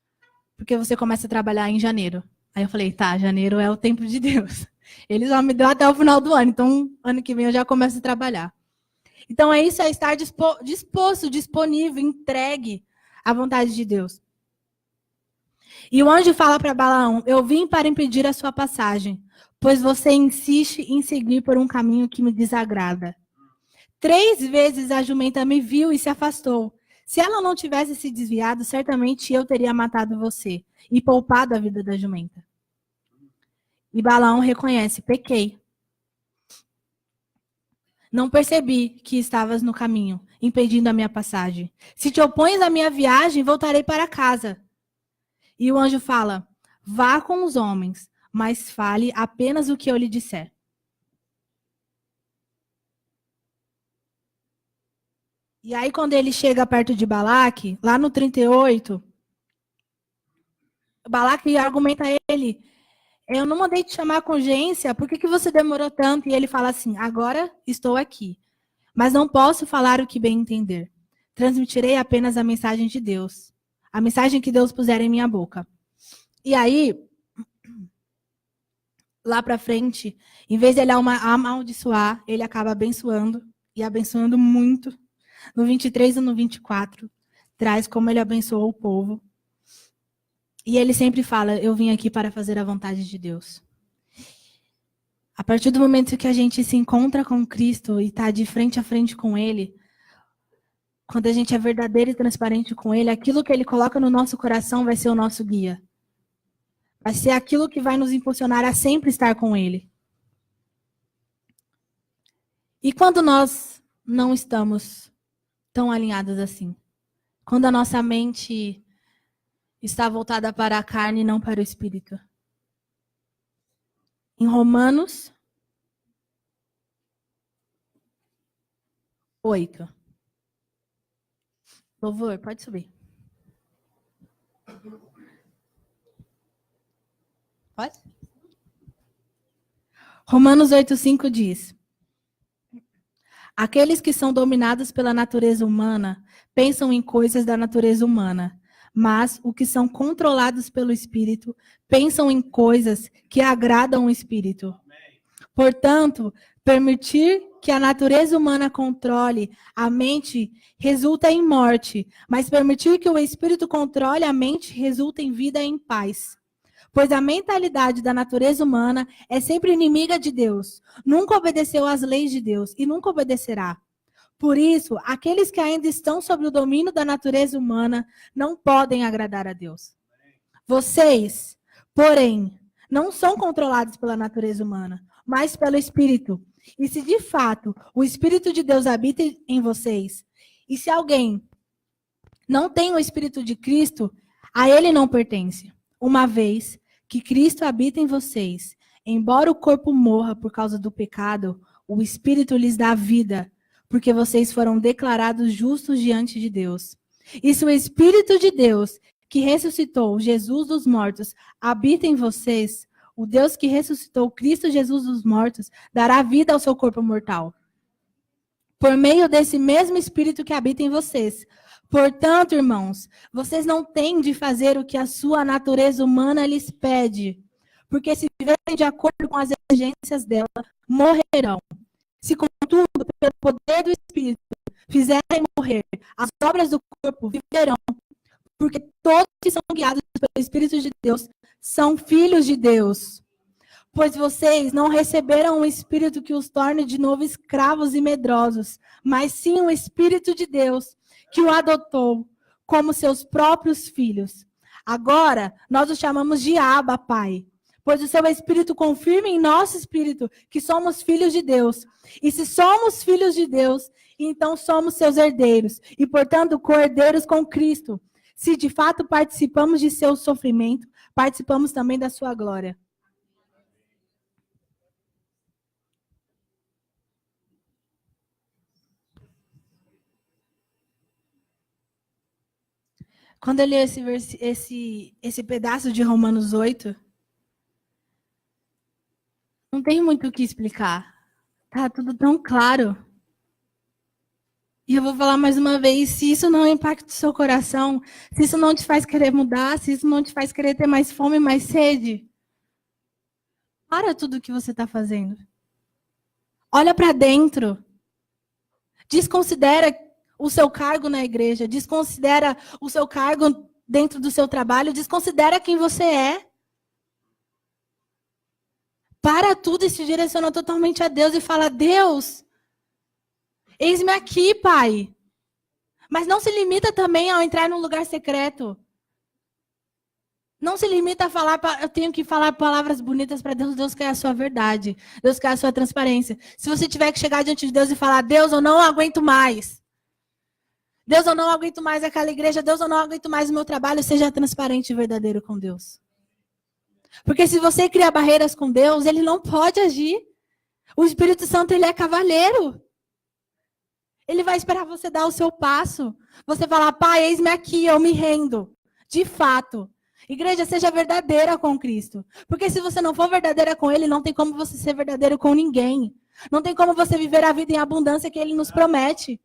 porque você começa a trabalhar em janeiro. Aí eu falei, tá, janeiro é o tempo de Deus. Ele só me deu até o final do ano, então ano que vem eu já começo a trabalhar. Então é isso, é estar disposto, disponível, entregue à vontade de Deus. E o anjo fala para Balaão, eu vim para impedir a sua passagem, pois você insiste em seguir por um caminho que me desagrada. 3 vezes a jumenta me viu e se afastou. Se ela não tivesse se desviado, certamente eu teria matado você e poupado a vida da jumenta. E Balaão reconhece, pequei. Não percebi que estavas no caminho, impedindo a minha passagem. Se te opões à minha viagem, voltarei para casa. E o anjo fala, vá com os homens, mas fale apenas o que eu lhe disser. E aí, quando ele chega perto de Balaque, lá no 38, Balaque argumenta a ele, eu não mandei te chamar com urgência, por que você demorou tanto? E ele fala assim, agora estou aqui, mas não posso falar o que bem entender. Transmitirei apenas a mensagem de Deus, a mensagem que Deus puser em minha boca. E aí, lá para frente, em vez de ele amaldiçoar, ele acaba abençoando, e abençoando muito. No 23 e no 24, traz como ele abençoou o povo. E ele sempre fala, eu vim aqui para fazer a vontade de Deus. A partir do momento que a gente se encontra com Cristo e está de frente a frente com Ele, quando a gente é verdadeiro e transparente com Ele, aquilo que Ele coloca no nosso coração vai ser o nosso guia. Vai ser aquilo que vai nos impulsionar a sempre estar com Ele. E quando nós não estamos tão alinhados assim? Quando a nossa mente está voltada para a carne e não para o espírito. Em Romanos 8. Louvor, pode subir. Pode? Romanos 8:5 diz: aqueles que são dominados pela natureza humana pensam em coisas da natureza humana, mas os que são controlados pelo Espírito pensam em coisas que agradam o Espírito. Portanto, permitir que a natureza humana controle a mente resulta em morte, mas permitir que o Espírito controle a mente resulta em vida e em paz. Pois a mentalidade da natureza humana é sempre inimiga de Deus. Nunca obedeceu às leis de Deus e nunca obedecerá. Por isso, aqueles que ainda estão sob o domínio da natureza humana não podem agradar a Deus. Vocês, porém, não são controlados pela natureza humana, mas pelo Espírito. E se de fato o Espírito de Deus habita em vocês, e se alguém não tem o Espírito de Cristo, a ele não pertence. Uma vez que Cristo habita em vocês, embora o corpo morra por causa do pecado, o Espírito lhes dá vida, porque vocês foram declarados justos diante de Deus. E se o Espírito de Deus, que ressuscitou Jesus dos mortos, habita em vocês, o Deus que ressuscitou Cristo Jesus dos mortos dará vida ao seu corpo mortal, por meio desse mesmo Espírito que habita em vocês. Portanto, irmãos, vocês não têm de fazer o que a sua natureza humana lhes pede, porque se viverem de acordo com as exigências dela, morrerão. Se, contudo, pelo poder do Espírito, fizerem morrer as obras do corpo, viverão, porque todos que são guiados pelo Espírito de Deus são filhos de Deus. Pois vocês não receberam um espírito que os torne de novo escravos e medrosos, mas sim o Espírito de Deus, que o adotou como seus próprios filhos. Agora, nós o chamamos de Abba, Pai, pois o seu Espírito confirma em nosso espírito que somos filhos de Deus. E se somos filhos de Deus, então somos seus herdeiros, e portanto co-herdeiros com Cristo. Se de fato participamos de seu sofrimento, participamos também da sua glória. Quando eu li esse pedaço de Romanos 8, Não tem muito o que explicar. Tá tudo tão claro. E eu vou falar mais uma vez, se isso não impacta o seu coração, se isso não te faz querer mudar, se isso não te faz querer ter mais fome, mais sede, para tudo o que você está fazendo. Olha para dentro. Desconsidera o seu cargo na igreja, desconsidera o seu cargo dentro do seu trabalho, desconsidera quem você é. Para tudo e se direciona totalmente a Deus e fala, Deus, eis-me aqui, Pai. Mas não se limita também ao entrar num lugar secreto. Não se limita a falar, eu tenho que falar palavras bonitas para Deus. Deus quer a sua verdade. Deus quer a sua transparência. Se você tiver que chegar diante de Deus e falar, Deus, eu não aguento mais. Deus, eu não aguento mais aquela igreja. Deus, eu não aguento mais o meu trabalho. Seja transparente e verdadeiro com Deus. Porque se você cria barreiras com Deus, Ele não pode agir. O Espírito Santo, Ele é cavaleiro. Ele vai esperar você dar o seu passo. Você falar, Pai, eis-me aqui, eu me rendo. De fato. Igreja, seja verdadeira com Cristo. Porque se você não for verdadeira com Ele, não tem como você ser verdadeiro com ninguém. Não tem como você viver a vida em abundância que Ele nos promete.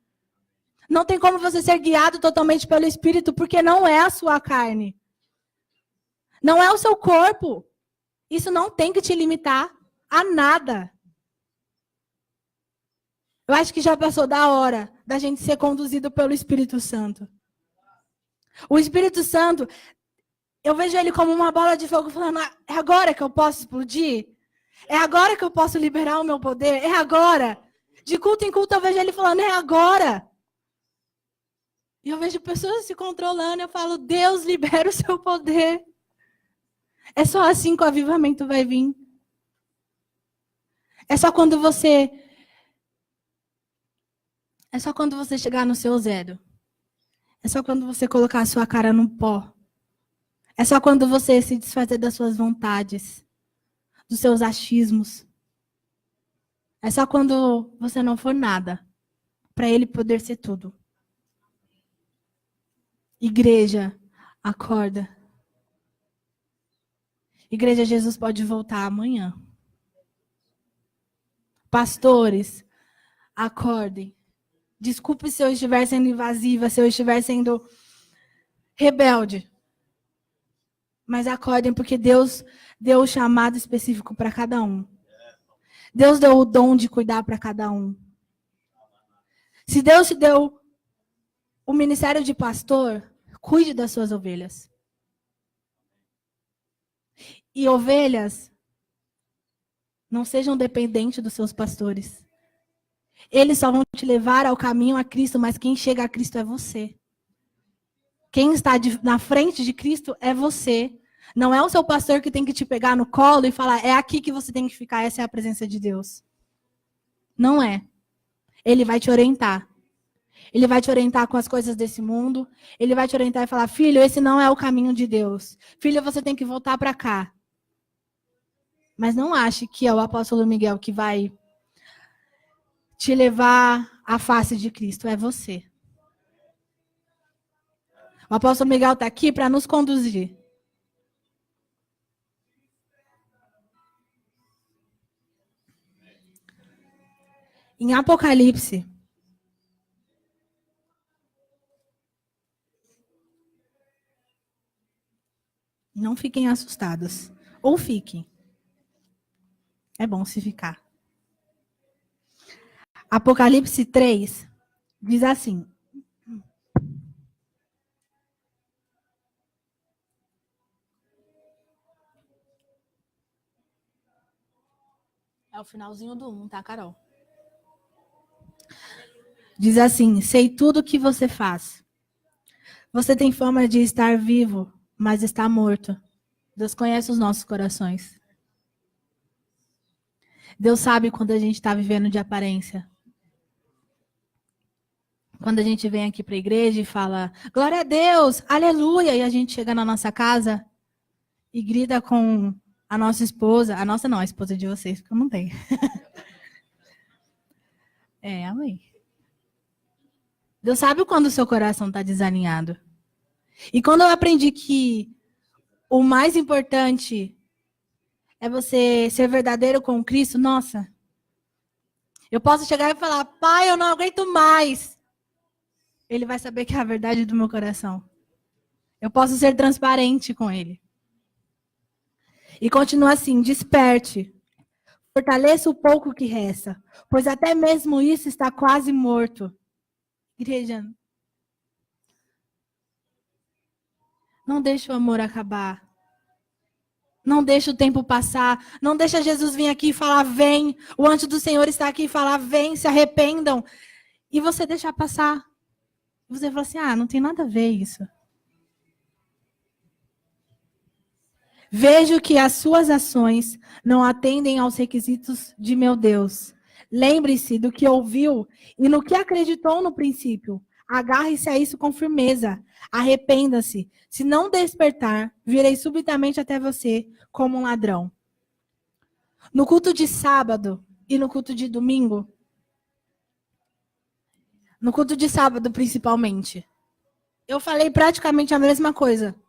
Não tem como você ser guiado totalmente pelo Espírito, porque não é a sua carne. Não é o seu corpo. Isso não tem que te limitar a nada. Eu acho que já passou da hora da gente ser conduzido pelo Espírito Santo. O Espírito Santo, eu vejo ele como uma bola de fogo falando, é agora que eu posso explodir? É agora que eu posso liberar o meu poder? É agora? De culto em culto eu vejo ele falando, é agora. E eu vejo pessoas se controlando, eu falo, Deus, libera o seu poder. É só assim que o avivamento vai vir. É só quando você chegar no seu zero. É só quando você colocar a sua cara no pó. É só quando você se desfazer das suas vontades, dos seus achismos. É só quando você não for nada, para Ele poder ser tudo. Igreja, acorda. Igreja, Jesus pode voltar amanhã. Pastores, acordem. Desculpe se eu estiver sendo invasiva, se eu estiver sendo rebelde. Mas acordem, porque Deus deu o chamado específico para cada um. Deus deu o dom de cuidar para cada um. Se Deus te deu o ministério de pastor, cuide das suas ovelhas. E ovelhas, não sejam dependentes dos seus pastores. Eles só vão te levar ao caminho a Cristo, mas quem chega a Cristo é você. Quem está na frente de Cristo é você. Não é o seu pastor que tem que te pegar no colo e falar, é aqui que você tem que ficar, essa é a presença de Deus. Não é. Ele vai te orientar. Ele vai te orientar com as coisas desse mundo. Ele vai te orientar e falar, filho, esse não é o caminho de Deus. Filho, você tem que voltar para cá. Mas não ache que é o apóstolo Miguel que vai te levar à face de Cristo. É você. O apóstolo Miguel está aqui para nos conduzir. Em Apocalipse, não fiquem assustadas. Ou fiquem. É bom se ficar. Apocalipse 3 diz assim. É o finalzinho do 1, tá, Carol? Diz assim, sei tudo o que você faz. Você tem fama de estar vivo, mas está morto. Deus conhece os nossos corações. Deus sabe quando a gente está vivendo de aparência. Quando a gente vem aqui para a igreja e fala, glória a Deus, aleluia, e a gente chega na nossa casa e grita com a nossa esposa, a nossa não, a esposa de vocês, porque eu não tenho. Amém. Deus sabe quando o seu coração está desalinhado. E quando eu aprendi que o mais importante é você ser verdadeiro com Cristo, nossa. Eu posso chegar e falar, Pai, eu não aguento mais. Ele vai saber que é a verdade do meu coração. Eu posso ser transparente com Ele. E continua assim, desperte. Fortaleça o pouco que resta, pois até mesmo isso está quase morto. Igreja, não deixe o amor acabar. Não deixe o tempo passar. Não deixe Jesus vir aqui e falar, vem. O anjo do Senhor está aqui e falar, vem, se arrependam. E você deixar passar. Você fala assim, não tem nada a ver isso. Vejo que as suas ações não atendem aos requisitos de meu Deus. Lembre-se do que ouviu e no que acreditou no princípio. Agarre-se a isso com firmeza. Arrependa-se. Se não despertar, virei subitamente até você como um ladrão. No culto de sábado e no culto de domingo, no culto de sábado principalmente, eu falei praticamente a mesma coisa.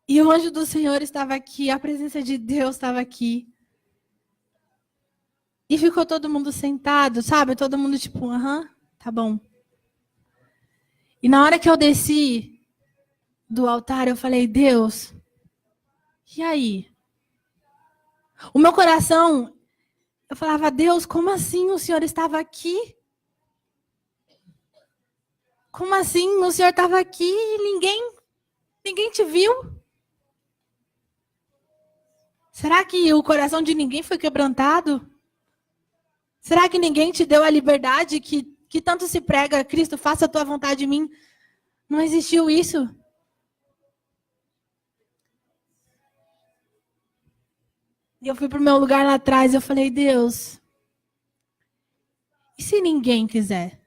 E o anjo do Senhor estava aqui, a presença de Deus estava aqui. E ficou todo mundo sentado, sabe? Todo mundo tipo, tá bom. E na hora que eu desci do altar, eu falei, Deus, e aí? O meu coração, eu falava, Deus, como assim o Senhor estava aqui? Como assim o Senhor estava aqui e ninguém te viu? Será que o coração de ninguém foi quebrantado? Será que ninguém te deu a liberdade que tanto se prega, Cristo, faça a tua vontade em mim? Não existiu isso? E eu fui para o meu lugar lá atrás, eu falei, Deus, e se ninguém quiser?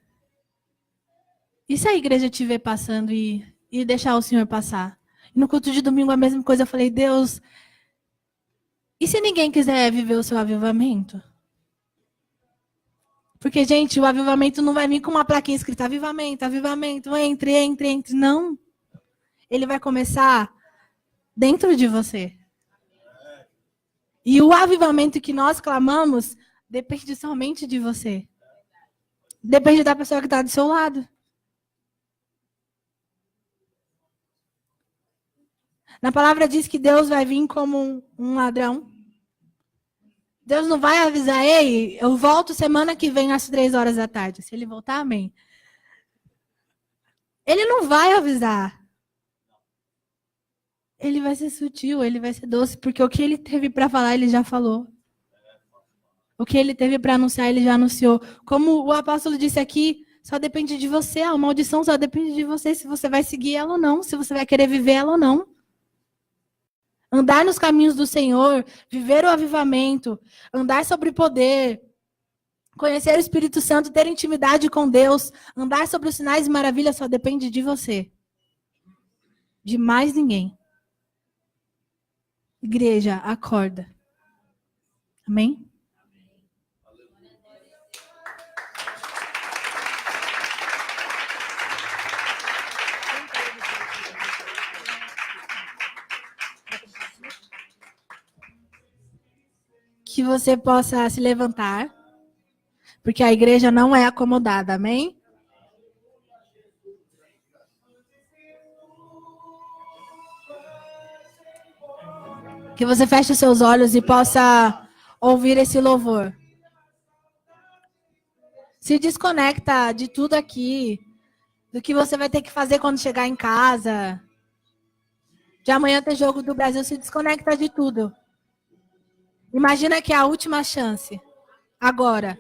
E se a igreja te ver passando e deixar o Senhor passar? E no culto de domingo a mesma coisa, eu falei, Deus, e se ninguém quiser viver o seu avivamento? Porque, gente, o avivamento não vai vir com uma plaquinha escrita avivamento, avivamento, entre. Não. Ele vai começar dentro de você. E o avivamento que nós clamamos depende somente de você. Depende da pessoa que está do seu lado. Na palavra diz que Deus vai vir como um ladrão. Deus não vai avisar, ei, eu volto semana que vem às 3 horas da tarde. Se ele voltar, amém. Ele não vai avisar. Ele vai ser sutil, ele vai ser doce, porque o que ele teve para falar, ele já falou. O que ele teve para anunciar, ele já anunciou. Como o apóstolo disse aqui, só depende de você, a maldição só depende de você, se você vai seguir ela ou não, se você vai querer viver ela ou não. Andar nos caminhos do Senhor, viver o avivamento, andar sobre poder, conhecer o Espírito Santo, ter intimidade com Deus, andar sobre os sinais e maravilhas só depende de você. De mais ninguém. Igreja, acorda. Amém? Que você possa se levantar, porque a igreja não é acomodada, amém? Que você feche os seus olhos e possa ouvir esse louvor. Se desconecta de tudo aqui, do que você vai ter que fazer quando chegar em casa. De amanhã ter jogo do Brasil, se desconecta de tudo. Imagina que é a última chance. Agora.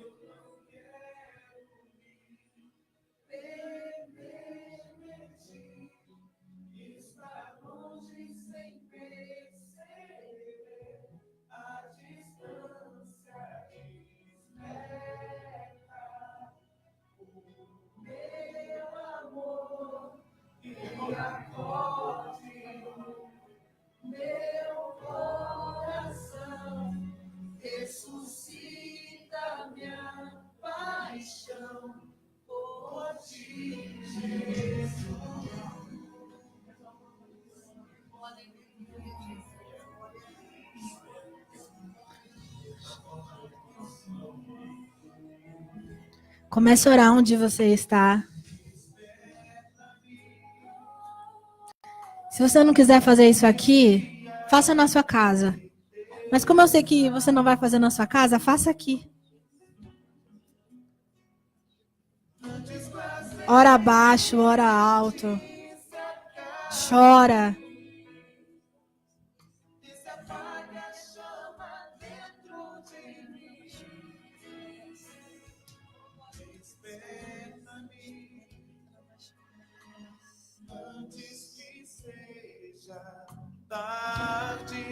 Ressuscita minha paixão por ti, Jesus. Comece a orar onde você está. Se você não quiser fazer isso aqui, faça na sua casa. Mas como eu sei que você não vai fazer na sua casa, faça aqui. Ora baixo, ora alto. Chora. Antes que seja tarde,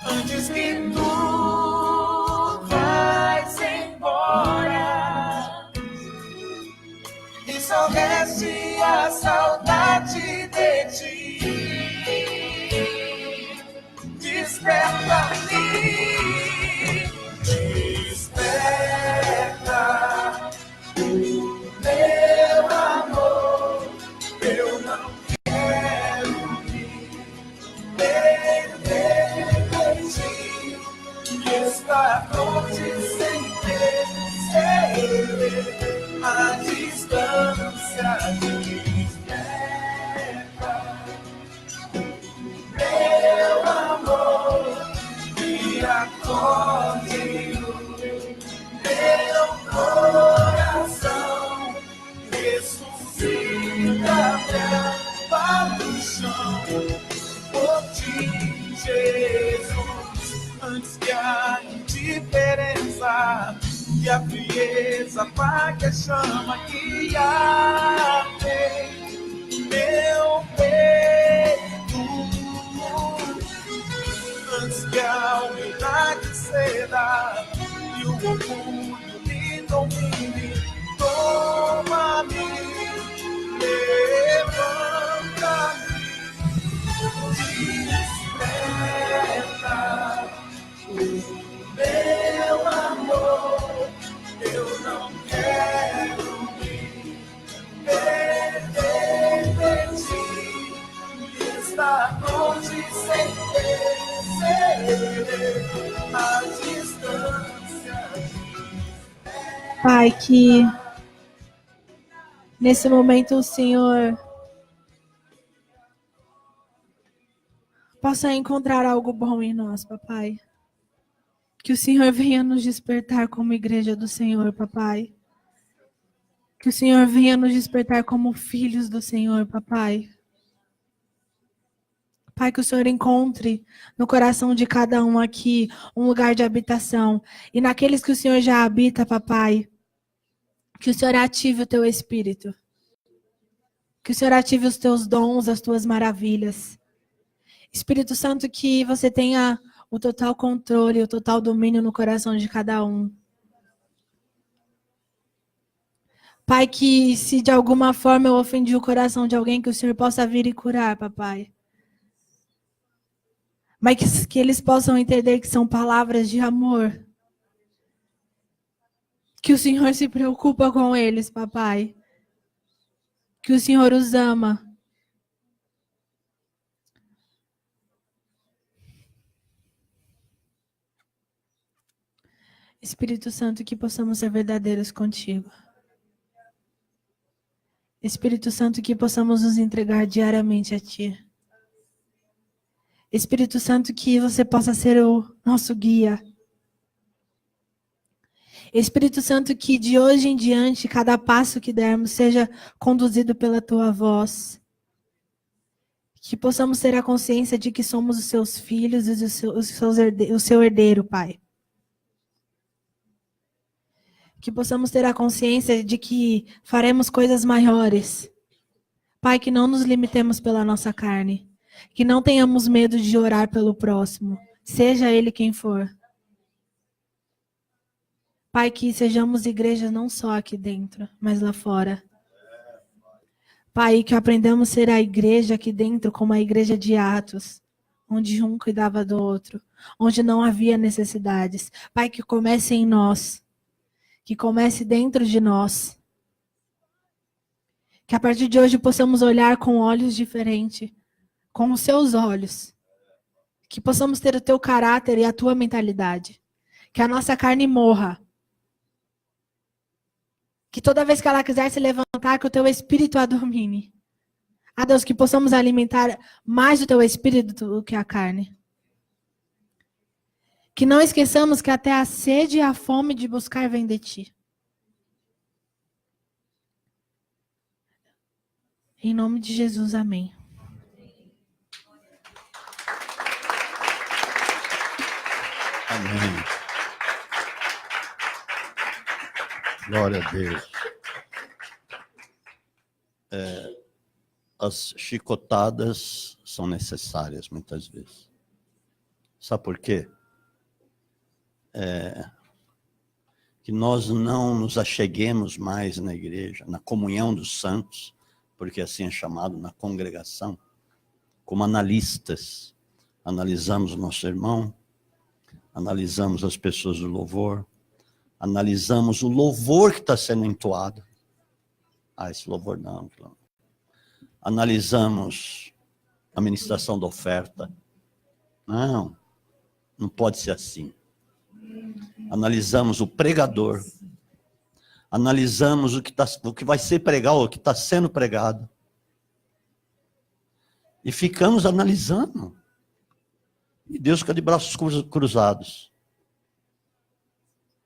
antes que tu vais embora e só reste a saudade de ti. Desperta-me, desperta, meu amor, eu não quero me perder de ti e estar longe sem perceber a distância. Desperta, meu amor, me acorde no meu coração, ressuscita minha paixão por ti, Jesus, antes que a indiferença e a frieza apague a chama que arde meu peito, antes que a humildade ceda e o orgulho me domine. Toma-me, levanta-me, desperta, meu amor, eu não quero me perder de ti e estar longe sem perceber a distância. Pai, que nesse momento o Senhor possa encontrar algo bom em nós, papai. Que o Senhor venha nos despertar como igreja do Senhor, papai. Que o Senhor venha nos despertar como filhos do Senhor, papai. Pai, que o Senhor encontre no coração de cada um aqui um lugar de habitação. E naqueles que o Senhor já habita, papai, que o Senhor ative o teu espírito. Que o Senhor ative os teus dons, as tuas maravilhas. Espírito Santo, que você tenha o total controle, o total domínio no coração de cada um. Pai, que se de alguma forma eu ofendi o coração de alguém, que o Senhor possa vir e curar, papai. Mas que eles possam entender que são palavras de amor. Que o Senhor se preocupa com eles, papai. Que o Senhor os ama. Espírito Santo, que possamos ser verdadeiros contigo. Espírito Santo, que possamos nos entregar diariamente a ti. Espírito Santo, que você possa ser o nosso guia. Espírito Santo, que de hoje em diante, cada passo que dermos seja conduzido pela tua voz. Que possamos ter a consciência de que somos os seus filhos e o seu herdeiro, Pai. Que possamos ter a consciência de que faremos coisas maiores. Pai, que não nos limitemos pela nossa carne. Que não tenhamos medo de orar pelo próximo, seja ele quem for. Pai, que sejamos igreja não só aqui dentro, mas lá fora. Pai, que aprendamos a ser a igreja aqui dentro como a igreja de Atos, onde um cuidava do outro, onde não havia necessidades. Pai, que comece em nós, que comece dentro de nós. Que a partir de hoje possamos olhar com olhos diferentes, com os seus olhos. Que possamos ter o teu caráter e a tua mentalidade. Que a nossa carne morra. Que toda vez que ela quiser se levantar, que o teu espírito a domine. Ah, Deus, que possamos alimentar mais o teu espírito do que a carne. Que não esqueçamos que até a sede e a fome de buscar vem de ti. Em nome de Jesus, amém. Amém. Glória a Deus. As chicotadas são necessárias muitas vezes. Sabe por quê? Que nós não nos acheguemos mais na igreja, na comunhão dos santos, porque assim é chamado, na congregação, como analistas. Analisamos o nosso irmão, analisamos as pessoas do louvor, analisamos o louvor que está sendo entoado. Ah, esse louvor não. Analisamos a ministração da oferta. Não pode ser assim. Analisamos o pregador, analisamos o que vai ser pregado, o que está sendo pregado. E ficamos analisando. E Deus fica de braços cruzados,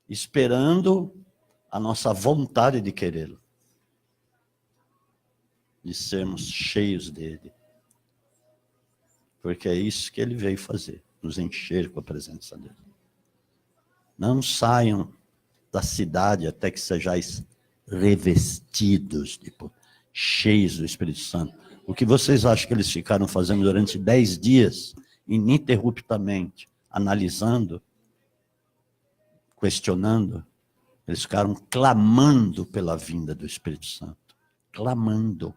esperando a nossa vontade de querê-lo, de sermos cheios dele. Porque é isso que ele veio fazer, nos encher com a presença dele. Não saiam da cidade até que sejais revestidos, cheios do Espírito Santo. O que vocês acham que eles ficaram fazendo durante 10 dias, ininterruptamente, analisando, questionando? Eles ficaram clamando pela vinda do Espírito Santo. Clamando.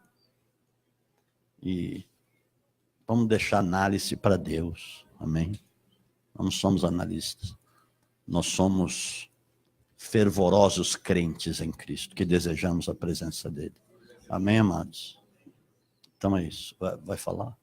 E vamos deixar análise para Deus. Amém? Não somos analistas. Nós somos fervorosos crentes em Cristo, que desejamos a presença dele. Amém, amados? Então é isso. Vai falar?